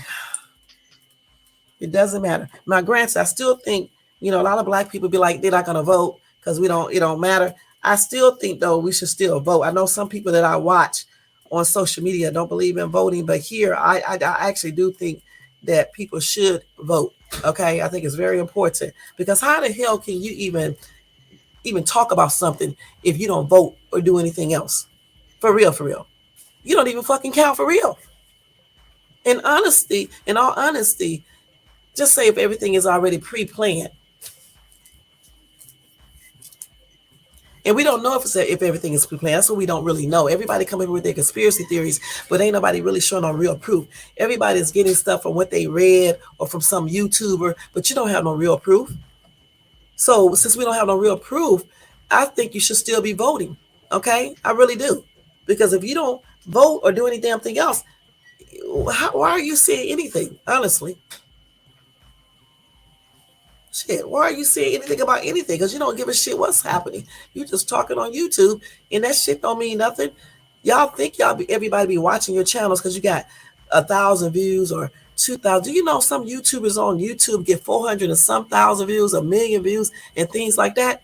Speaker 1: It doesn't matter. My grandson, I still think, a lot of black people be like, they're not going to vote because it don't matter. I still think, though, we should still vote. I know some people that I watch on social media don't believe in voting, but here I actually do think that people should vote. Okay, I think it's very important because how the hell can you even talk about something if you don't vote or do anything else? For real, for real. You don't even fucking count for real. In all honesty, just say if everything is already pre-planned. And we don't know if everything is pre-planned. That's what we don't really know. Everybody come in with their conspiracy theories, but ain't nobody really showing on real proof. Everybody's getting stuff from what they read or from some YouTuber, but you don't have no real proof. So since we don't have no real proof, I think you should still be voting. Okay? I really do. Because if you don't vote or do any damn thing else, why are you saying anything? Honestly. Shit, why are you saying anything about anything? Because you don't give a shit what's happening. You just talking on YouTube, and that shit don't mean nothing. Y'all think everybody be watching your channels because you got 1,000 views or 2,000. Do you know some YouTubers on YouTube get 400 and some thousand views, 1,000,000 views, and things like that?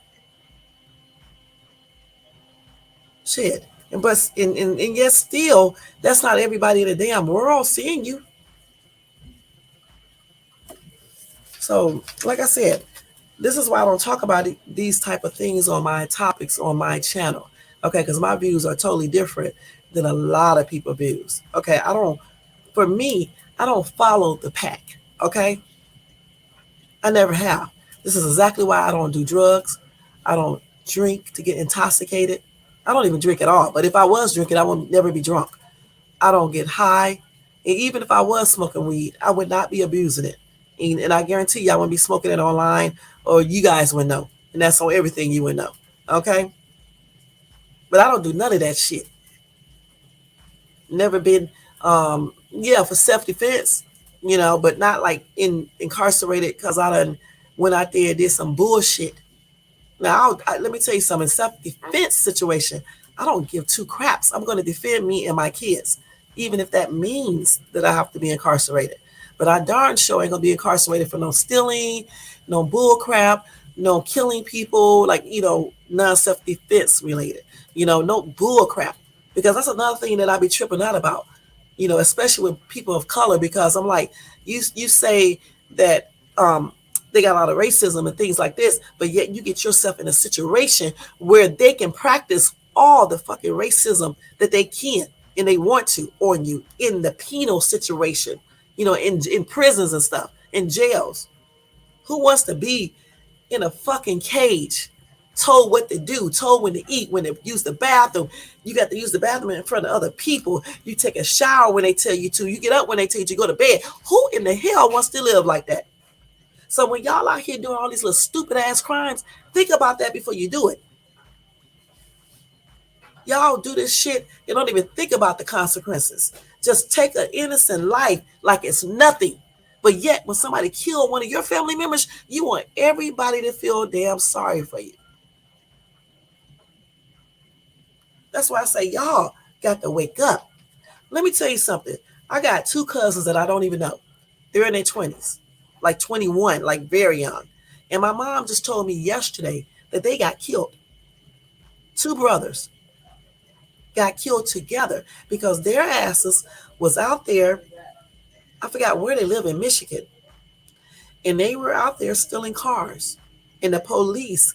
Speaker 1: Shit, and yet still, that's not everybody in the damn world seeing you. So, like I said, this is why I don't talk about these type of things on my topics on my channel. Okay, because my views are totally different than a lot of people's views. Okay, I don't follow the pack. Okay, I never have. This is exactly why I don't do drugs. I don't drink to get intoxicated. I don't even drink at all. But if I was drinking, I would never be drunk. I don't get high. And even if I was smoking weed, I would not be abusing it. And I guarantee you I wouldn't be smoking it online or you guys would know. And that's on everything you would know. Okay? But I don't do none of that shit. Never been Yeah, for self-defense, but not like incarcerated because I done went out there and did some bullshit. Now, let me tell you something. Self-defense situation, I don't give two craps. I'm going to defend me and my kids, even if that means that I have to be incarcerated. But I darn sure ain't going to be incarcerated for no stealing, no bull crap, no killing people, like, non-self-defense related, no bull crap. Because that's another thing that I be tripping out about, especially with people of color, because I'm like, you say that they got a lot of racism and things like this, but yet you get yourself in a situation where they can practice all the fucking racism that they can and they want to on you in the penal situation, in prisons and stuff, in jails. Who wants to be in a fucking cage, told what to do, told when to eat, when to use the bathroom? You got to use the bathroom in front of other people. You take a shower when they tell you to. You get up when they tell you to go to bed. Who in the hell wants to live like that? So when y'all out here doing all these little stupid ass crimes, think about that before you do it. Y'all do this shit and don't even think about the consequences. Just take an innocent life like it's nothing. But yet, when somebody killed one of your family members, you want everybody to feel damn sorry for you. That's why I say y'all got to wake up. Let me tell you something. I got two cousins that I don't even know. They're in their 20s, like 21, like very young. And my mom just told me yesterday that they got killed. Two brothers got killed together because their asses was out there. I forgot where they live in Michigan. And they were out there stealing cars. And the police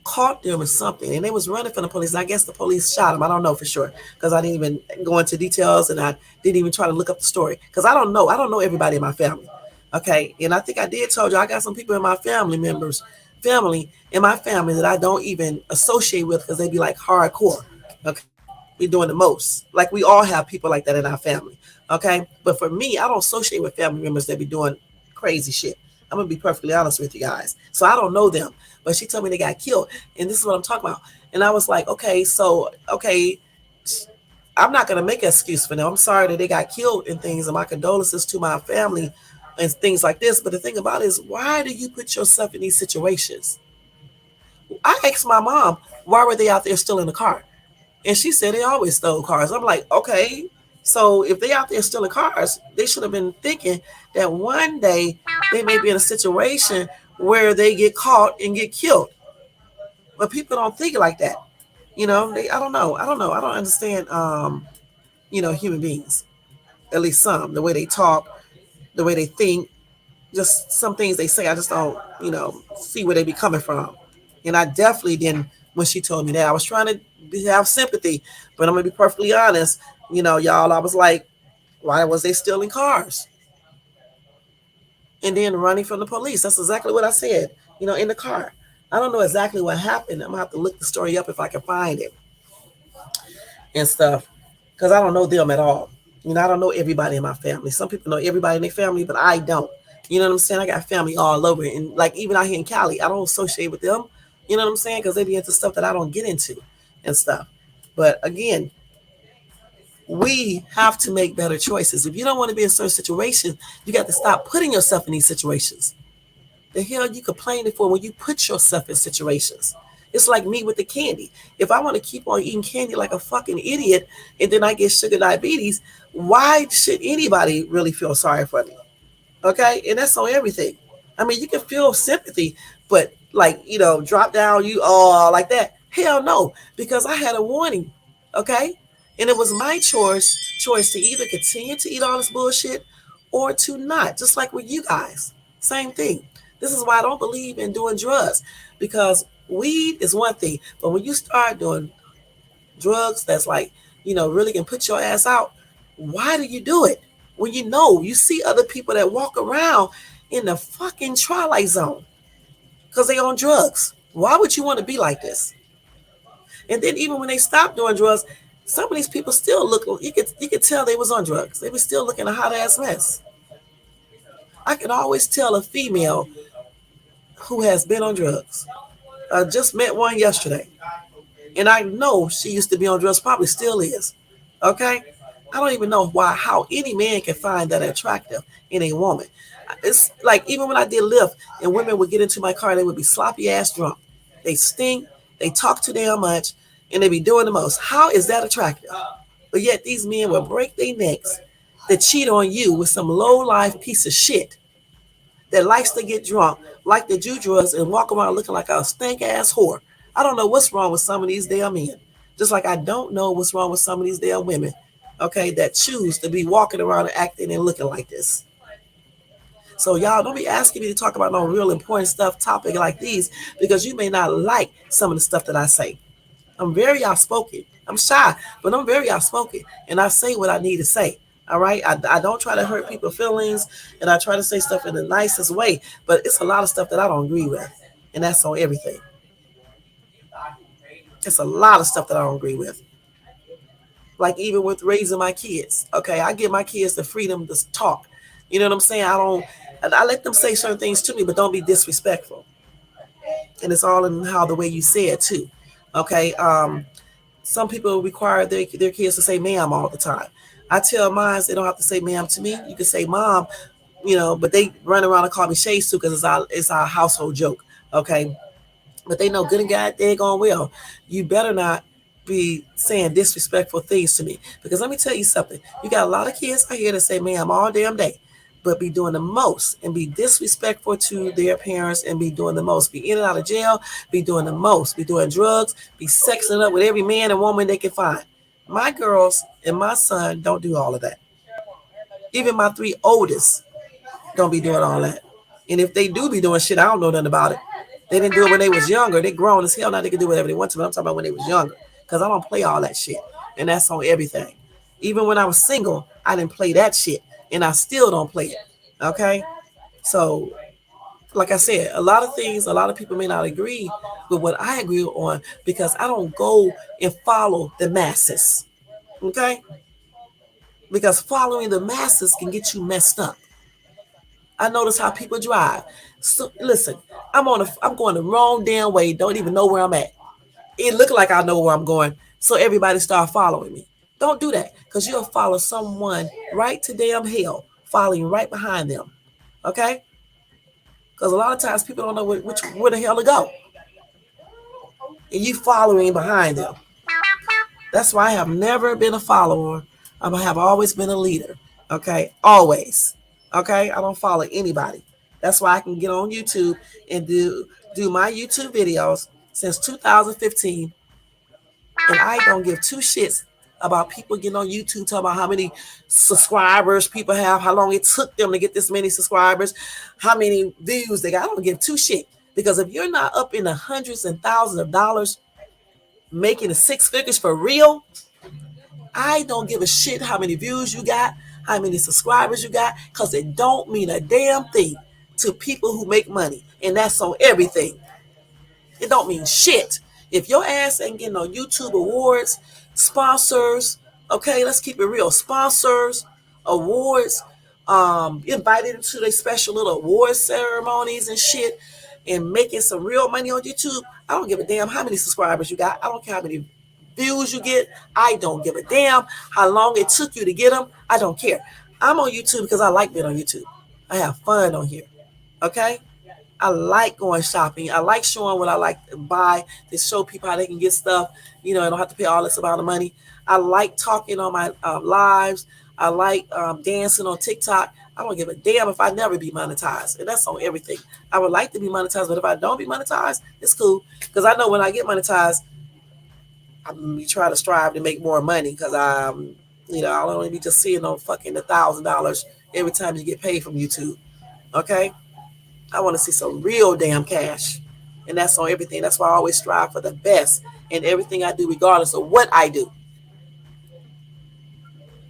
Speaker 1: caught them or something. And they was running from the police. And I guess the police shot them. I don't know for sure because I didn't even go into details and I didn't even try to look up the story because I don't know. I don't know everybody in my family. Okay. And I think I did told you I got some people in my family in my family that I don't even associate with because they be like hardcore. Okay. Be doing the most. Like we all have people like that in our family. Okay. But for me, I don't associate with family members that be doing crazy shit. I'm gonna be perfectly honest with you guys. So I don't know them. But she told me they got killed. And this is what I'm talking about. And I was like, okay, I'm not gonna make an excuse for them. I'm sorry that they got killed and things, and my condolences to my family and things like this. But the thing about it is, why do you put yourself in these situations? I asked my mom, why were they out there still in the car? And she said they always stole cars. I'm like, okay, so if they out there stealing cars, they should have been thinking that one day they may be in a situation where they get caught and get killed. But people don't think like that. I don't know. I don't understand human beings. At least some. The way they talk, the way they think, just some things they say, I just don't, see where they be coming from. And I definitely didn't when she told me that. I was trying to have sympathy, but I'm gonna be perfectly honest. Y'all, I was like, why was they stealing cars? And then running from the police. That's exactly what I said, in the car. I don't know exactly what happened. I'm gonna have to look the story up if I can find it and stuff. Because I don't know them at all. I don't know everybody in my family. Some people know everybody in their family, but I don't. You know what I'm saying? I got family all over. And like even out here in Cali, I don't associate with them. You know what I'm saying? Because they be into stuff that I don't get into and stuff. But again, we have to make better choices. If you don't want to be in certain situations, you got to stop putting yourself in these situations. The hell you complaining for when you put yourself in situations? It's like me with the candy. If I want to keep on eating candy like a fucking idiot and then I get sugar diabetes, why should anybody really feel sorry for me? Okay. And that's on everything. I mean, you can feel sympathy, but like, drop down, you all like that. Hell no, because I had a warning. Okay. And it was my choice to either continue to eat all this bullshit or to not, just like with you guys. Same thing. This is why I don't believe in doing drugs because weed is one thing, but when you start doing drugs that's like, really can put your ass out, why do you do it? When you see other people that walk around in the fucking twilight zone because they on drugs. Why would you want to be like this? And then even when they stop doing drugs, some of these people still look. You could tell they was on drugs. They were still looking a hot ass mess. I can always tell a female who has been on drugs. I just met one yesterday, and I know she used to be on drugs. Probably still is. Okay, I don't even know why, how any man can find that attractive in a woman. It's like even when I did lift and women would get into my car, they would be sloppy ass drunk. They stink, they talk too damn much, and they be doing the most. How is that attractive? But yet these men will break their necks to cheat on you with some low life piece of shit that likes to get drunk, like to do drugs, and walk around looking like a stink ass whore. I don't know what's wrong with some of these damn men. Just like I don't know what's wrong with some of these damn women, okay, that choose to be walking around and acting and looking like this. So y'all don't be asking me to talk about no real important stuff, topic like these, because you may not like some of the stuff that I say. I'm very outspoken. I'm shy, but I'm very outspoken, and I say what I need to say. All right, I don't try to hurt people's feelings, and I try to say stuff in the nicest way. But it's a lot of stuff that I don't agree with, and that's on everything. It's a lot of stuff that I don't agree with. Like even with raising my kids. Okay, I give my kids the freedom to talk. You know what I'm saying? I let them say certain things to me, but don't be disrespectful. And it's all in how the way you say it too. Okay. Some people require their kids to say ma'am all the time. I tell mine they don't have to say ma'am to me. You can say mom, but they run around and call me Shades too because it's our household joke. Okay. But they know good and God daggone well. You better not be saying disrespectful things to me. Because let me tell you something. You got a lot of kids out here that say ma'am all damn day, but be doing the most and be disrespectful to their parents and be doing the most. Be in and out of jail, be doing the most, be doing drugs, be sexing up with every man and woman they can find. My girls and my son don't do all of that. Even my three oldest don't be doing all that. And if they do be doing shit, I don't know nothing about it. They didn't do it when they was younger. They grown as hell now. They can do whatever they want to. But I'm talking about when they was younger, because I don't play all that shit, and that's on everything. Even when I was single, I didn't play that shit, and I still don't play it. Okay, so like I said, a lot of things, a lot of people may not agree with what I agree on because I don't go and follow the masses. Okay, because following the masses can get you messed up. I notice how people drive. So listen, I'm going the wrong damn way. Don't even know where I'm at. It look like I know where I'm going. So everybody start following me. Don't do that because you'll follow someone right to damn hell, following right behind them. Okay? Because a lot of times people don't know where the hell to go, and you following behind them. That's why I have never been a follower. I have always been a leader. Okay, always. Okay, I don't follow anybody. That's why I can get on YouTube and do my YouTube videos since 2015, and I don't give two shits about people getting on YouTube talking about how many subscribers people have, how long it took them to get this many subscribers, how many views they got. I don't give two shit because if you're not up in the hundreds and thousands of dollars making the six figures for real, I don't give a shit how many views you got, how many subscribers you got, because it don't mean a damn thing to people who make money. And that's on everything. It don't mean shit. If your ass ain't getting on YouTube awards, sponsors, okay, let's keep it real. Sponsors, awards, invited to their special little award ceremonies and shit, and making some real money on YouTube. I don't give a damn how many subscribers you got. I don't care how many views you get. I don't give a damn how long it took you to get them. I don't care. I'm on YouTube because I like being on YouTube. I have fun on here. Okay? I like going shopping. I like showing what I like to buy to show people how they can get stuff. I don't have to pay all this amount of money. I like talking on my lives. I like dancing on TikTok. I don't give a damn if I never be monetized. And that's on everything. I would like to be monetized, but if I don't be monetized, it's cool. Because I know when I get monetized, I'm going to be trying to strive to make more money because I'll only be just seeing no fucking $1,000 every time you get paid from YouTube. Okay? I want to see some real damn cash. And that's on everything. That's why I always strive for the best in everything I do, regardless of what I do.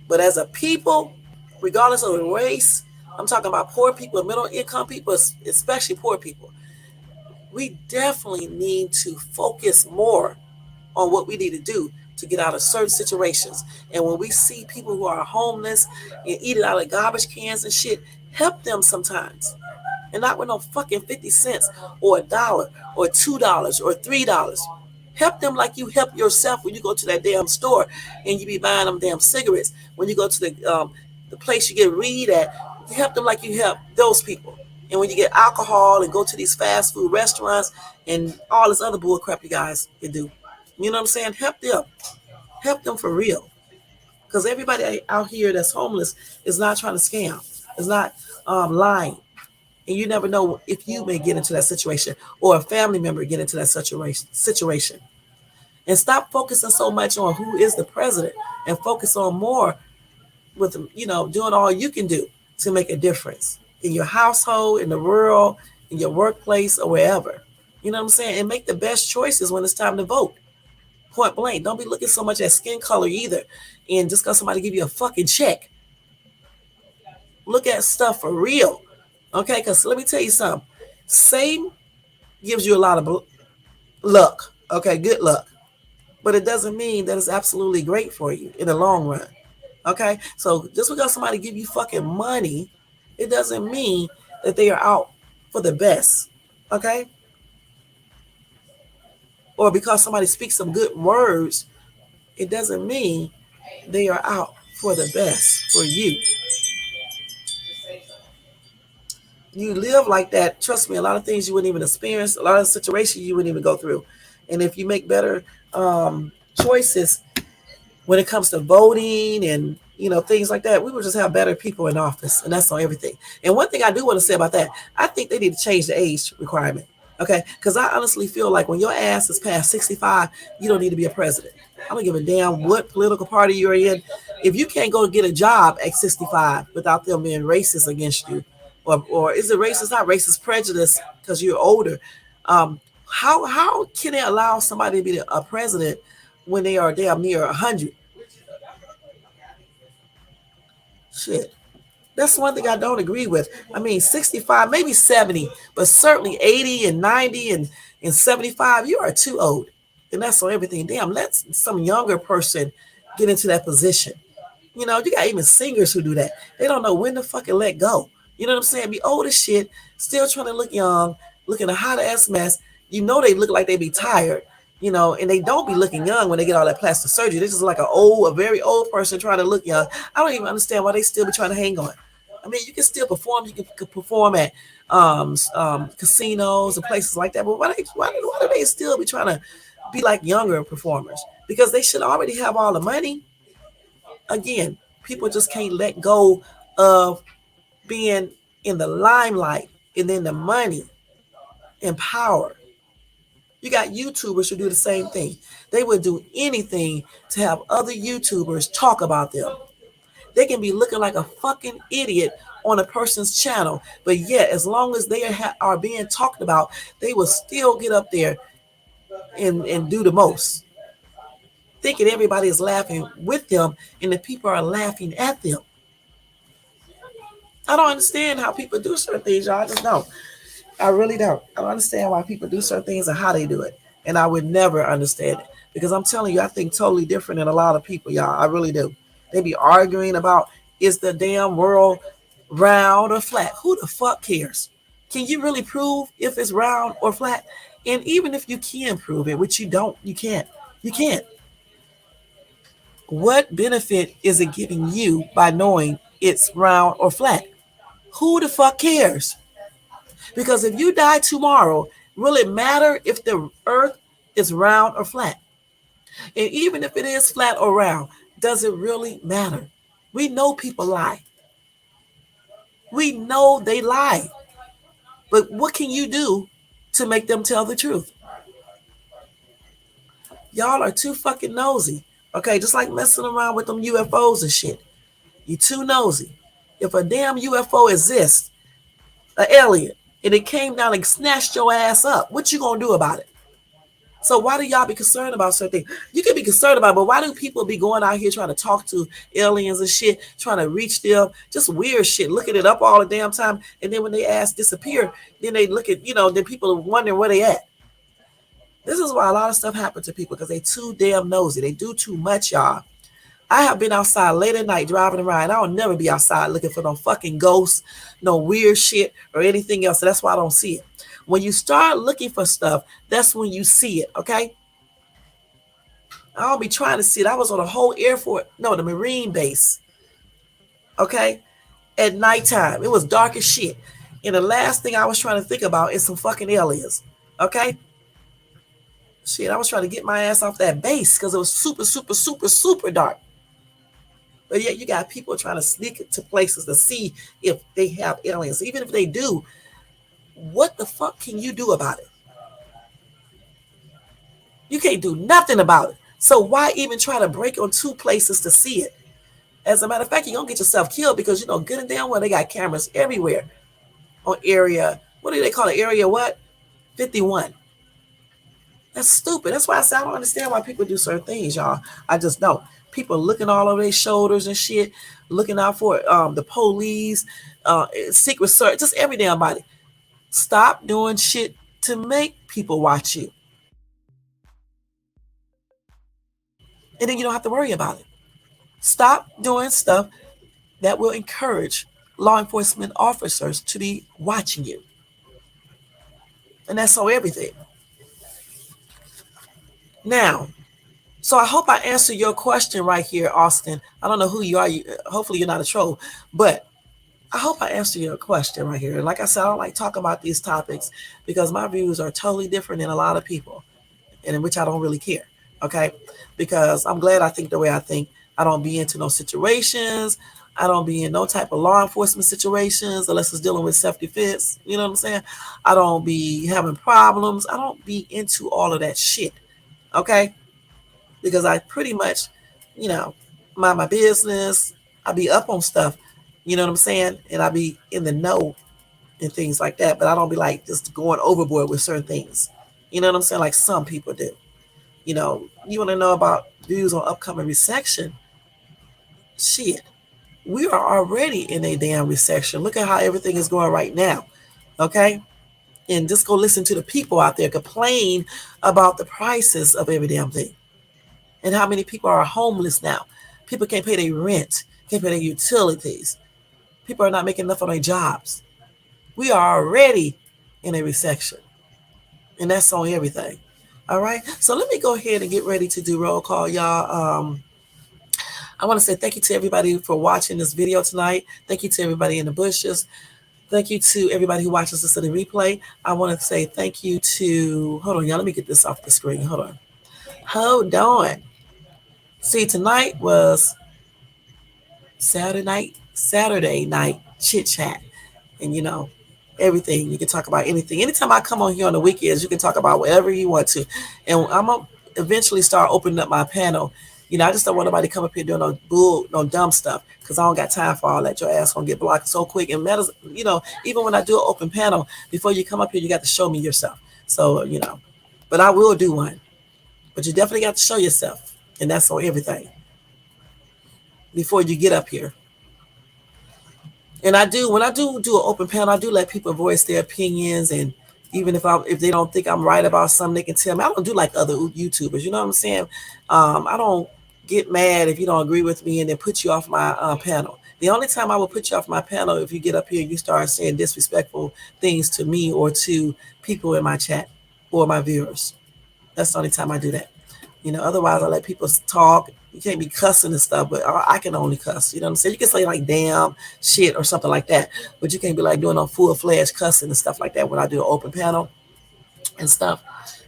Speaker 1: But as a people, regardless of the race, I'm talking about poor people, middle income people, especially poor people. We definitely need to focus more on what we need to do to get out of certain situations. And when we see people who are homeless and eating out of garbage cans and shit, help them sometimes. And not with no fucking 50 cents or $1 or $2 or $3. Help them like you help yourself when you go to that damn store and you be buying them damn cigarettes. When you go to the place you get weed at, you help them like you help those people. And when you get alcohol and go to these fast food restaurants and all this other bull crap you guys can do, you know what I'm saying? Help them for real. Because everybody out here that's homeless is not trying to scam, is not lying. And you never know if you may get into that situation or a family member get into that situation. And stop focusing so much on who is the president and focus on more with, doing all you can do to make a difference in your household, in the world, in your workplace, or wherever. You know what I'm saying? And make the best choices when it's time to vote. Point blank. Don't be looking so much at skin color either. And just because somebody give you a fucking check. Look at stuff for real. Okay? Because let me tell you something. Satan gives you a lot of luck. Okay? Good luck. But it doesn't mean that it's absolutely great for you in the long run. Okay? So just because somebody give you fucking money, it doesn't mean that they are out for the best. Okay? Or because somebody speaks some good words, it doesn't mean they are out for the best for you. You live like that, trust me, a lot of things you wouldn't even experience, a lot of situations you wouldn't even go through. And if you make better choices when it comes to voting and things like that, we will just have better people in office, and that's on everything. And one thing I do want to say about that, I think they need to change the age requirement. Okay, because I honestly feel like when your ass is past 65, you don't need to be a president. I don't give a damn what political party you're in. If you can't go get a job at 65 without them being racist against you, or is it racist? Not racist prejudice because you're older. How can they allow somebody to be a president when they are damn near 100? Shit. That's one thing I don't agree with. I mean, 65, maybe 70, but certainly 80 and 90 and 75, you are too old. And that's on everything. Damn, let some younger person get into that position. You got even singers who do that. They don't know when to fucking let go. You know what I'm saying? Be old as shit, still trying to look young, looking a hot ass mess. They look like they be tired, and they don't be looking young when they get all that plastic surgery. This is like a very old person trying to look young. I don't even understand why they still be trying to hang on. I mean, you can still perform. You can perform at casinos and places like that. But why do they still be trying to be like younger performers? Because they should already have all the money. Again, people just can't let go of being in the limelight and then the money and power. You got YouTubers who do the same thing. They would do anything to have other YouTubers talk about them. They can be looking like a fucking idiot on a person's channel, but yet as long as they are being talked about, they will still get up there and do the most, thinking everybody is laughing with them and the people are laughing at them. I don't understand how people do certain things, y'all. I just don't. I really don't. I don't understand why people do certain things and how they do it. And I would never understand it. Because I'm telling you, I think totally different than a lot of people, y'all. I really do. They be arguing about, is the damn world round or flat? Who the fuck cares? Can you really prove if it's round or flat? And even if you can prove it, which you can't. You can't. What benefit is it giving you by knowing it's round or flat? Who the fuck cares? Because if you die tomorrow, will it matter if the earth is round or flat? And even if it is flat or round, does it really matter? We know people lie. We know they lie. But what can you do to make them tell the truth? Y'all are too fucking nosy. Okay, just like messing around with them UFOs and shit. You too nosy. If a damn UFO exists, an alien, and it came down and snatched your ass up, what you gonna do about it? So why do y'all be concerned about certain things? You can be concerned about it, but why do people be going out here trying to talk to aliens and shit, trying to reach them, just weird shit, looking it up all the damn time, and then when they ass disappear, then they look at, then people are wondering where they at. This is why a lot of stuff happens to people, because they too damn nosy. They do too much, y'all. I have been outside late at night driving around. I'll never be outside looking for no fucking ghosts, no weird shit, or anything else. So that's why I don't see it. When you start looking for stuff, that's when you see it, okay? I don't be trying to see it. I was on a whole Air Force, no, the Marine base, okay, at nighttime. It was dark as shit. And the last thing I was trying to think about is some fucking aliens, okay? Shit, I was trying to get my ass off that base because it was super, super, super, super dark. But yet you got people trying to sneak to places to see if they have aliens. Even if they do, what the fuck can you do about it? You can't do nothing about it. So why even try to break on two places to see it? As a matter of fact, you're gonna get yourself killed because you know good and damn well they got cameras everywhere on area. What do they call it? Area what? 51. That's stupid. That's why I say I don't understand why people do certain things, y'all. I just don't. People looking all over their shoulders and shit, looking out for the police, secret service, just every damn body. Stop doing shit to make people watch you. And then you don't have to worry about it. Stop doing stuff that will encourage law enforcement officers to be watching you. And that's so everything. Now, so I hope I answered your question right here, Austin. I don't know who you are. Hopefully you're not a troll, but I hope I answered your question right here. Like I said, I don't like talking about these topics because my views are totally different than a lot of people, and in which I don't really care. Okay, because I'm glad I think the way I think. I don't be into no situations. I don't be in no type of law enforcement situations unless it's dealing with self-defense. You know what I'm saying? I don't be having problems. I don't be into all of that shit. Okay, because I pretty much, you know, mind my business. I be up on stuff, you know what I'm saying? And I be in the know and things like that. But I don't be like just going overboard with certain things. You know what I'm saying? Like some people do. You know, you want to know about views on upcoming recession? Shit, we are already in a damn recession. Look at how everything is going right now. Okay? And just go listen to the people out there complain about the prices of every damn thing. And how many people are homeless now? People can't pay their rent, can't pay their utilities. People are not making enough on their jobs. We are already in a recession. And that's on everything. All right. So let me go ahead and get ready to do roll call, y'all. I want to say thank you to everybody for watching this video tonight. Thank you to everybody in the bushes. Thank you to everybody who watches this in the replay. I want to say thank you to, hold on, y'all. Let me get this off the screen. Hold on. Hold on. See, tonight was Saturday night chit chat. And you know, everything. You can talk about anything. Anytime I come on here on the weekends, you can talk about whatever you want to. And I'm gonna eventually start opening up my panel. You know, I just don't want nobody to come up here doing no bull, no dumb stuff, because I don't got time for all that. Your ass gonna get blocked so quick. And matters, you know, even when I do an open panel, before you come up here, you got to show me yourself. So, you know, but I will do one. But you definitely got to show yourself. And that's on everything before you get up here. And I do, when I do an open panel, I do let people voice their opinions, and even if they don't think I'm right about something, they can tell me. I don't do like other YouTubers, you know what I'm saying? I don't get mad if you don't agree with me and then put you off my panel. The only time I will put you off my panel if you get up here and you start saying disrespectful things to me or to people in my chat or my viewers. That's the only time I do that. You know, otherwise I let people talk. You can't be cussing and stuff, but I can only cuss. You know what I'm saying? You can say like damn, shit, or something like that, but you can't be like doing a full-fledged cussing and stuff like that when I do an open panel and stuff.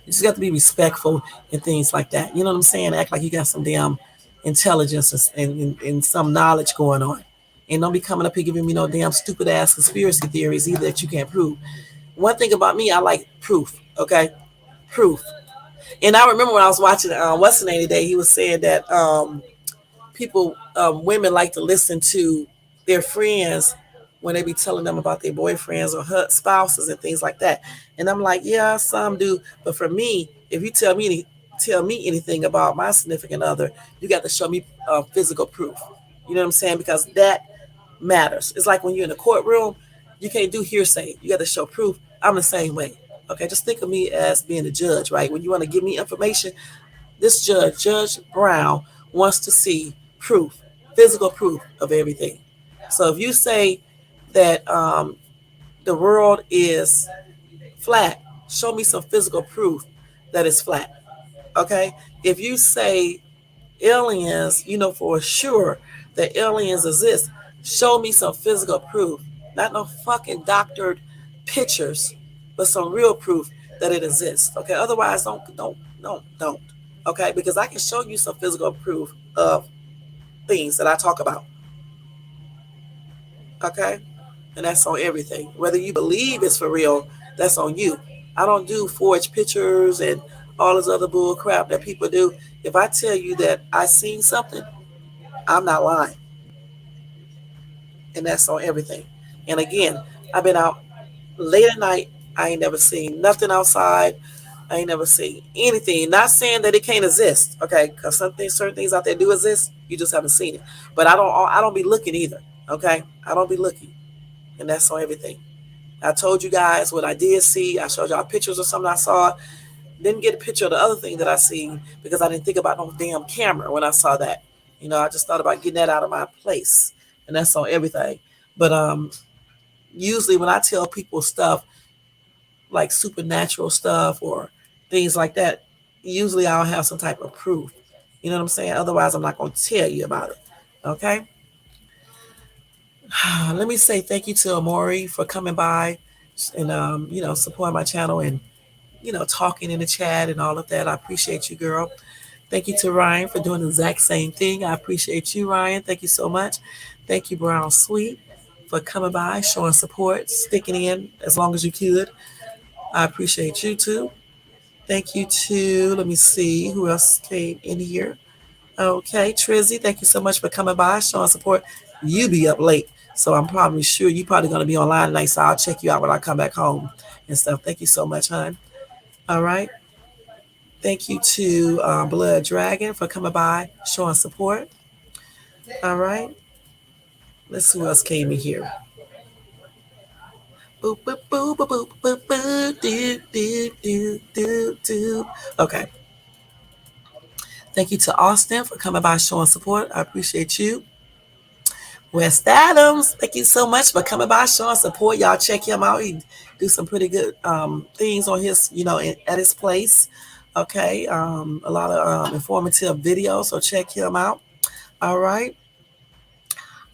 Speaker 1: You just got to be respectful and things like that. You know what I'm saying? Act like you got some damn intelligence and some knowledge going on. And don't be coming up here giving me no damn stupid ass conspiracy theories either that you can't prove. One thing about me, I like proof, okay? Proof. And I remember when I was watching what's the name today, he was saying that people, women like to listen to their friends when they be telling them about their boyfriends or her spouses and things like that. And I'm like, yeah, some do, but for me, if you tell me anything about my significant other, you got to show me physical proof. You know what I'm saying? Because that matters. It's like when you're in a courtroom, you can't do hearsay. You got to show proof. I'm the same way. Okay, just think of me as being a judge, right? When you want to give me information, this judge, Judge Brown, wants to see proof, physical proof of everything. So if you say that the world is flat, show me some physical proof that it's flat. Okay, if you say aliens, for sure that aliens exist, show me some physical proof, not no fucking doctored pictures, but some real proof that it exists. Okay, otherwise don't. Okay, because I can show you some physical proof of things that I talk about. Okay, and that's on everything. Whether you believe it's for real, that's on you. I don't do forged pictures and all this other bull crap that people do. If I tell you that I seen something, I'm not lying, and that's on everything. And again, I've been out late at night. I ain't never seen nothing outside. I ain't never seen anything. Not saying that it can't exist, okay? Because certain things out there do exist. You just haven't seen it. But I don't be looking either, okay? I don't be looking, and that's on everything. I told you guys what I did see. I showed y'all pictures of something I saw. Didn't get a picture of the other thing that I seen because I didn't think about no damn camera when I saw that. I just thought about getting that out of my place, and that's on everything. But usually when I tell people stuff like supernatural stuff or things like that, usually I'll have some type of proof. You know what I'm saying? Otherwise, I'm not going to tell you about it. Okay. Let me say thank you to Amori for coming by and supporting my channel and talking in the chat and all of that. I appreciate you, girl. Thank you to Ryan for doing the exact same thing. I appreciate you, Ryan. Thank you so much. Thank you, Brown Sweet, for coming by, showing support, sticking in as long as you could. I appreciate you too. Thank you to, let me see, who else came in here? Okay, Trizzy, thank you so much for coming by, showing support. You be up late, so I'm probably sure you're probably going to be online tonight, so I'll check you out when I come back home and stuff. Thank you so much, hon. All right. Thank you to Blood Dragon for coming by, showing support. All right. Let's see who else came in here. Boop, boop, boop, boop, boop, boop, boop, do, do, do, do, do. Okay. Thank you to Austin for coming by, showing support. I appreciate you. West Adams, thank you so much for coming by, showing support. Y'all check him out. He do some pretty good things on his, at his place. Okay, a lot of informative videos, so check him out. All right.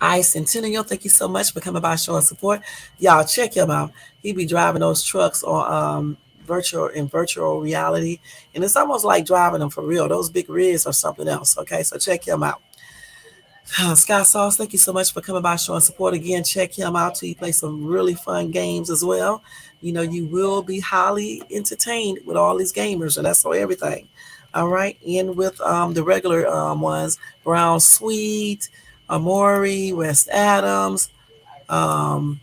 Speaker 1: I Centennial, thank you so much for coming by, showing support. Y'all check him out. He be driving those trucks on virtual reality, and it's almost like driving them for real. Those big rigs or something else. Okay, so check him out. Sky Sauce, thank you so much for coming by, showing support again. Check him out too. He plays some really fun games as well. You will be highly entertained with all these gamers, and that's for everything. All right, and with the regular ones, Brown Sweet, Amori, West Adams, um,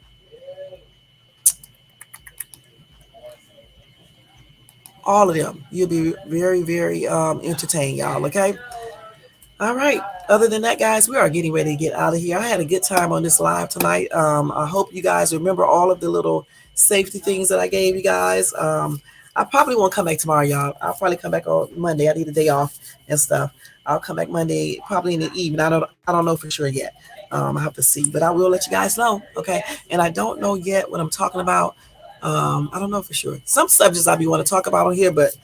Speaker 1: all of them. You'll be very, very entertained, y'all. Okay. All right. Other than that, guys, we are getting ready to get out of here. I had a good time on this live tonight. I hope you guys remember all of the little safety things that I gave you guys. I probably won't come back tomorrow, y'all. I'll probably come back on Monday. I need a day off and stuff. I'll come back Monday, probably in the evening. I don't know for sure yet. I have to see, but I will let you guys know. Okay. And I don't know yet what I'm talking about. I don't know for sure. Some subjects I be want to talk about on here, but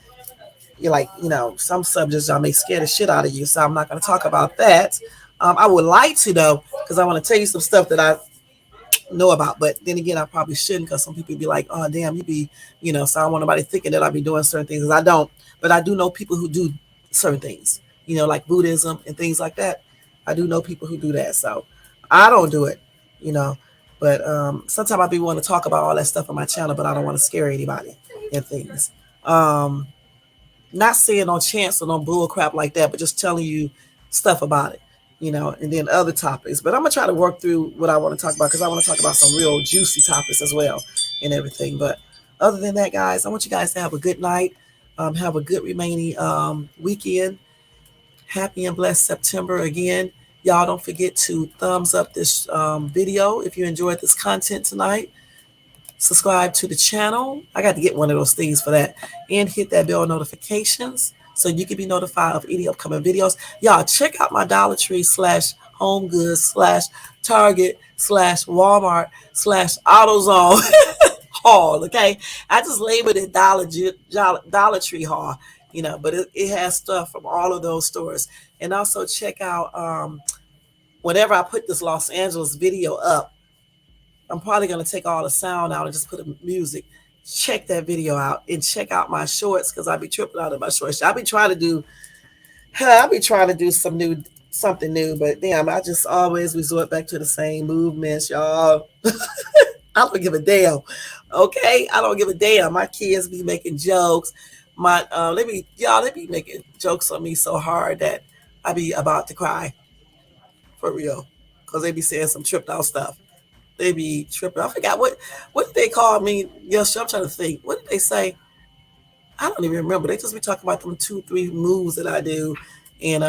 Speaker 1: you're like, some subjects I may scare the shit out of you, so I'm not going to talk about that. I would like to though, because I want to tell you some stuff that I know about, but then again, I probably shouldn't because some people be like, oh damn, you be, so I don't want nobody thinking that I be doing certain things. I don't, but I do know people who do certain things, like Buddhism and things like that. I do know people who do that, so I don't do it, you know. But sometimes I be want to talk about all that stuff on my channel, but I don't want to scare anybody and things. Not saying on chance or no bull crap like that, but just telling you stuff about it, and then other topics. But I'm gonna try to work through what I want to talk about because I want to talk about some real juicy topics as well and everything. But other than that, guys, I want you guys to have a good night, have a good remaining weekend. Happy and blessed September again. Y'all don't forget to thumbs up this video if you enjoyed this content tonight. Subscribe to the channel. I got to get one of those things for that. And hit that bell notifications so you can be notified of any upcoming videos. Y'all check out my Dollar Tree / Home Goods / Target / Walmart / AutoZone haul. Okay, I just labeled it Dollar Tree haul. But it has stuff from all of those stores. And also check out whenever I put this Los Angeles video up, I'm probably gonna take all the sound out and just put the music. Check that video out and check out my shorts because I be tripping out of my shorts. I be trying to do something new, but damn, I just always resort back to the same movements, y'all. I don't give a damn. Okay, I don't give a damn. My kids be making jokes. They be making jokes on me so hard that I be about to cry for real, because they be saying some tripped out stuff. They be tripping. I forgot what did they call me? Yes, I'm trying to think. What did they say? I don't even remember. They just be talking about them 2, 3 moves that I do, and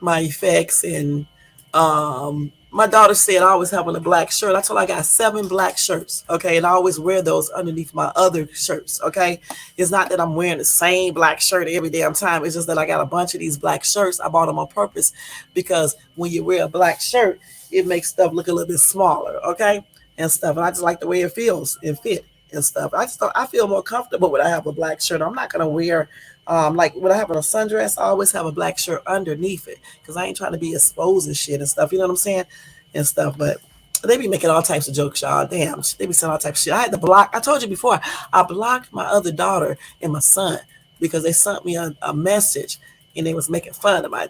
Speaker 1: my effects. And my daughter said I always have on a black shirt. I told her I got 7 black shirts, okay, and I always wear those underneath my other shirts, okay. It's not that I'm wearing the same black shirt every damn time. It's just that I got a bunch of these black shirts. I bought them on purpose because when you wear a black shirt, it makes stuff look a little bit smaller, okay, and stuff. And I just like the way it feels and fit and stuff. I feel more comfortable when I have a black shirt. I'm not gonna wear like when I have on a sundress, I always have a black shirt underneath it because I ain't trying to be exposing shit and stuff. You know what I'm saying? And stuff. But they be making all types of jokes, y'all. Damn, they be saying all types of shit. I had to block. I told you before, I blocked my other daughter and my son because they sent me a message and they was making fun of my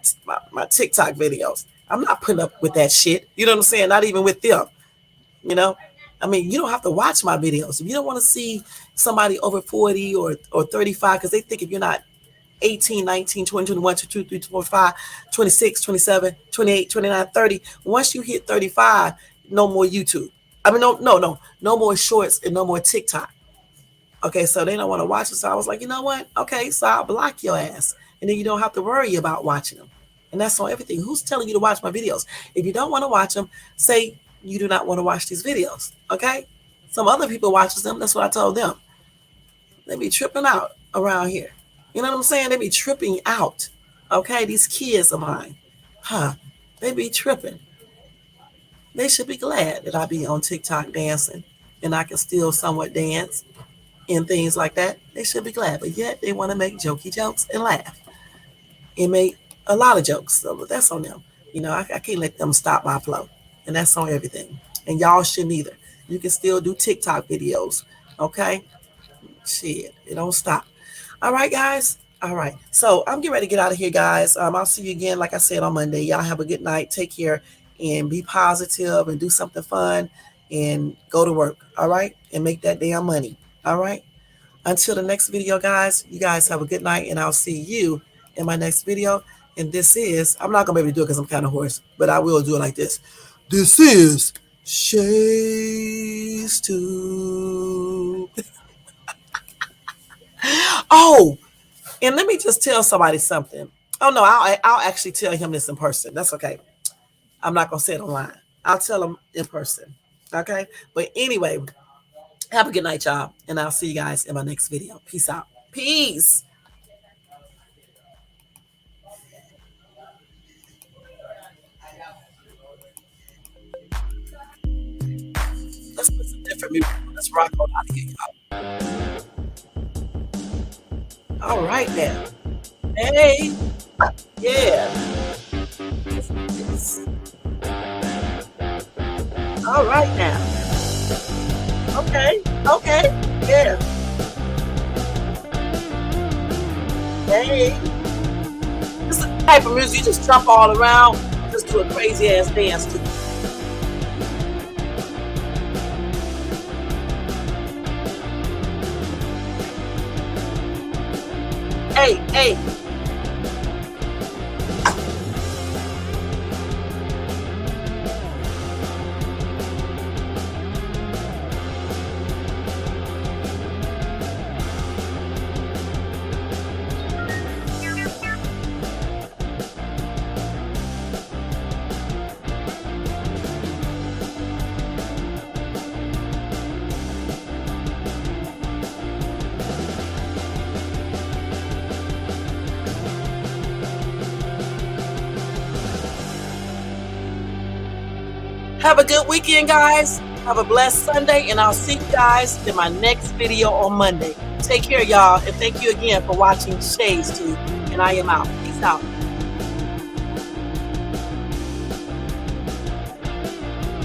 Speaker 1: TikTok videos. I'm not putting up with that shit. You know what I'm saying? Not even with them. You know? I mean, you don't have to watch my videos. If you don't want to see somebody over 40 or 35, because they think if you're not 18, 19, 20, 21, 22, 23, 25, 26, 27, 28, 29, 30. Once you hit 35, no more YouTube. I mean, no more shorts and no more TikTok. Okay, so they don't want to watch it. So I was like, you know what? Okay, so I'll block your ass. And then you don't have to worry about watching them. And that's on everything. Who's telling you to watch my videos? If you don't want to watch them, say you do not want to watch these videos. Okay? Some other people watches them. That's what I told them. They be tripping out around here. You know what I'm saying? They be tripping out. Okay? These kids of mine. They be tripping. They should be glad that I be on TikTok dancing and I can still somewhat dance and things like that. They should be glad. But yet they want to make jokey jokes and laugh. And make a lot of jokes. So that's on them. I can't let them stop my flow. And that's on everything. And y'all shouldn't either. You can still do TikTok videos. Okay? Shit. It don't stop. All right, guys. All right. So I'm getting ready to get out of here, guys. I'll see you again, like I said, on Monday. Y'all have a good night. Take care and be positive and do something fun and go to work. All right. And make that damn money. All right. Until the next video, guys, you guys have a good night and I'll see you in my next video. And this is, I'm not going to be able to do it because I'm kind of hoarse, but I will do it like this. This is Shades 2. Oh, and let me just tell somebody something. Oh, no, I'll actually tell him this in person. That's okay. I'm not going to say it online. I'll tell him in person. Okay? But anyway, have a good night, y'all. And I'll see you guys in my next video. Peace out. Peace. Let's put some different music. Let's rock on out of here, y'all. All right, now. Hey. Yeah. Yes. All right, now. Okay. Okay. Yeah. Hey. This is the type of music you just jump all around, just do a crazy ass dance to. Hey, hey. Have a good weekend, guys. Have a blessed Sunday, and I'll see you guys in my next video on Monday. Take care, y'all, and thank you again for watching Shades Tube. And I am out. Peace out.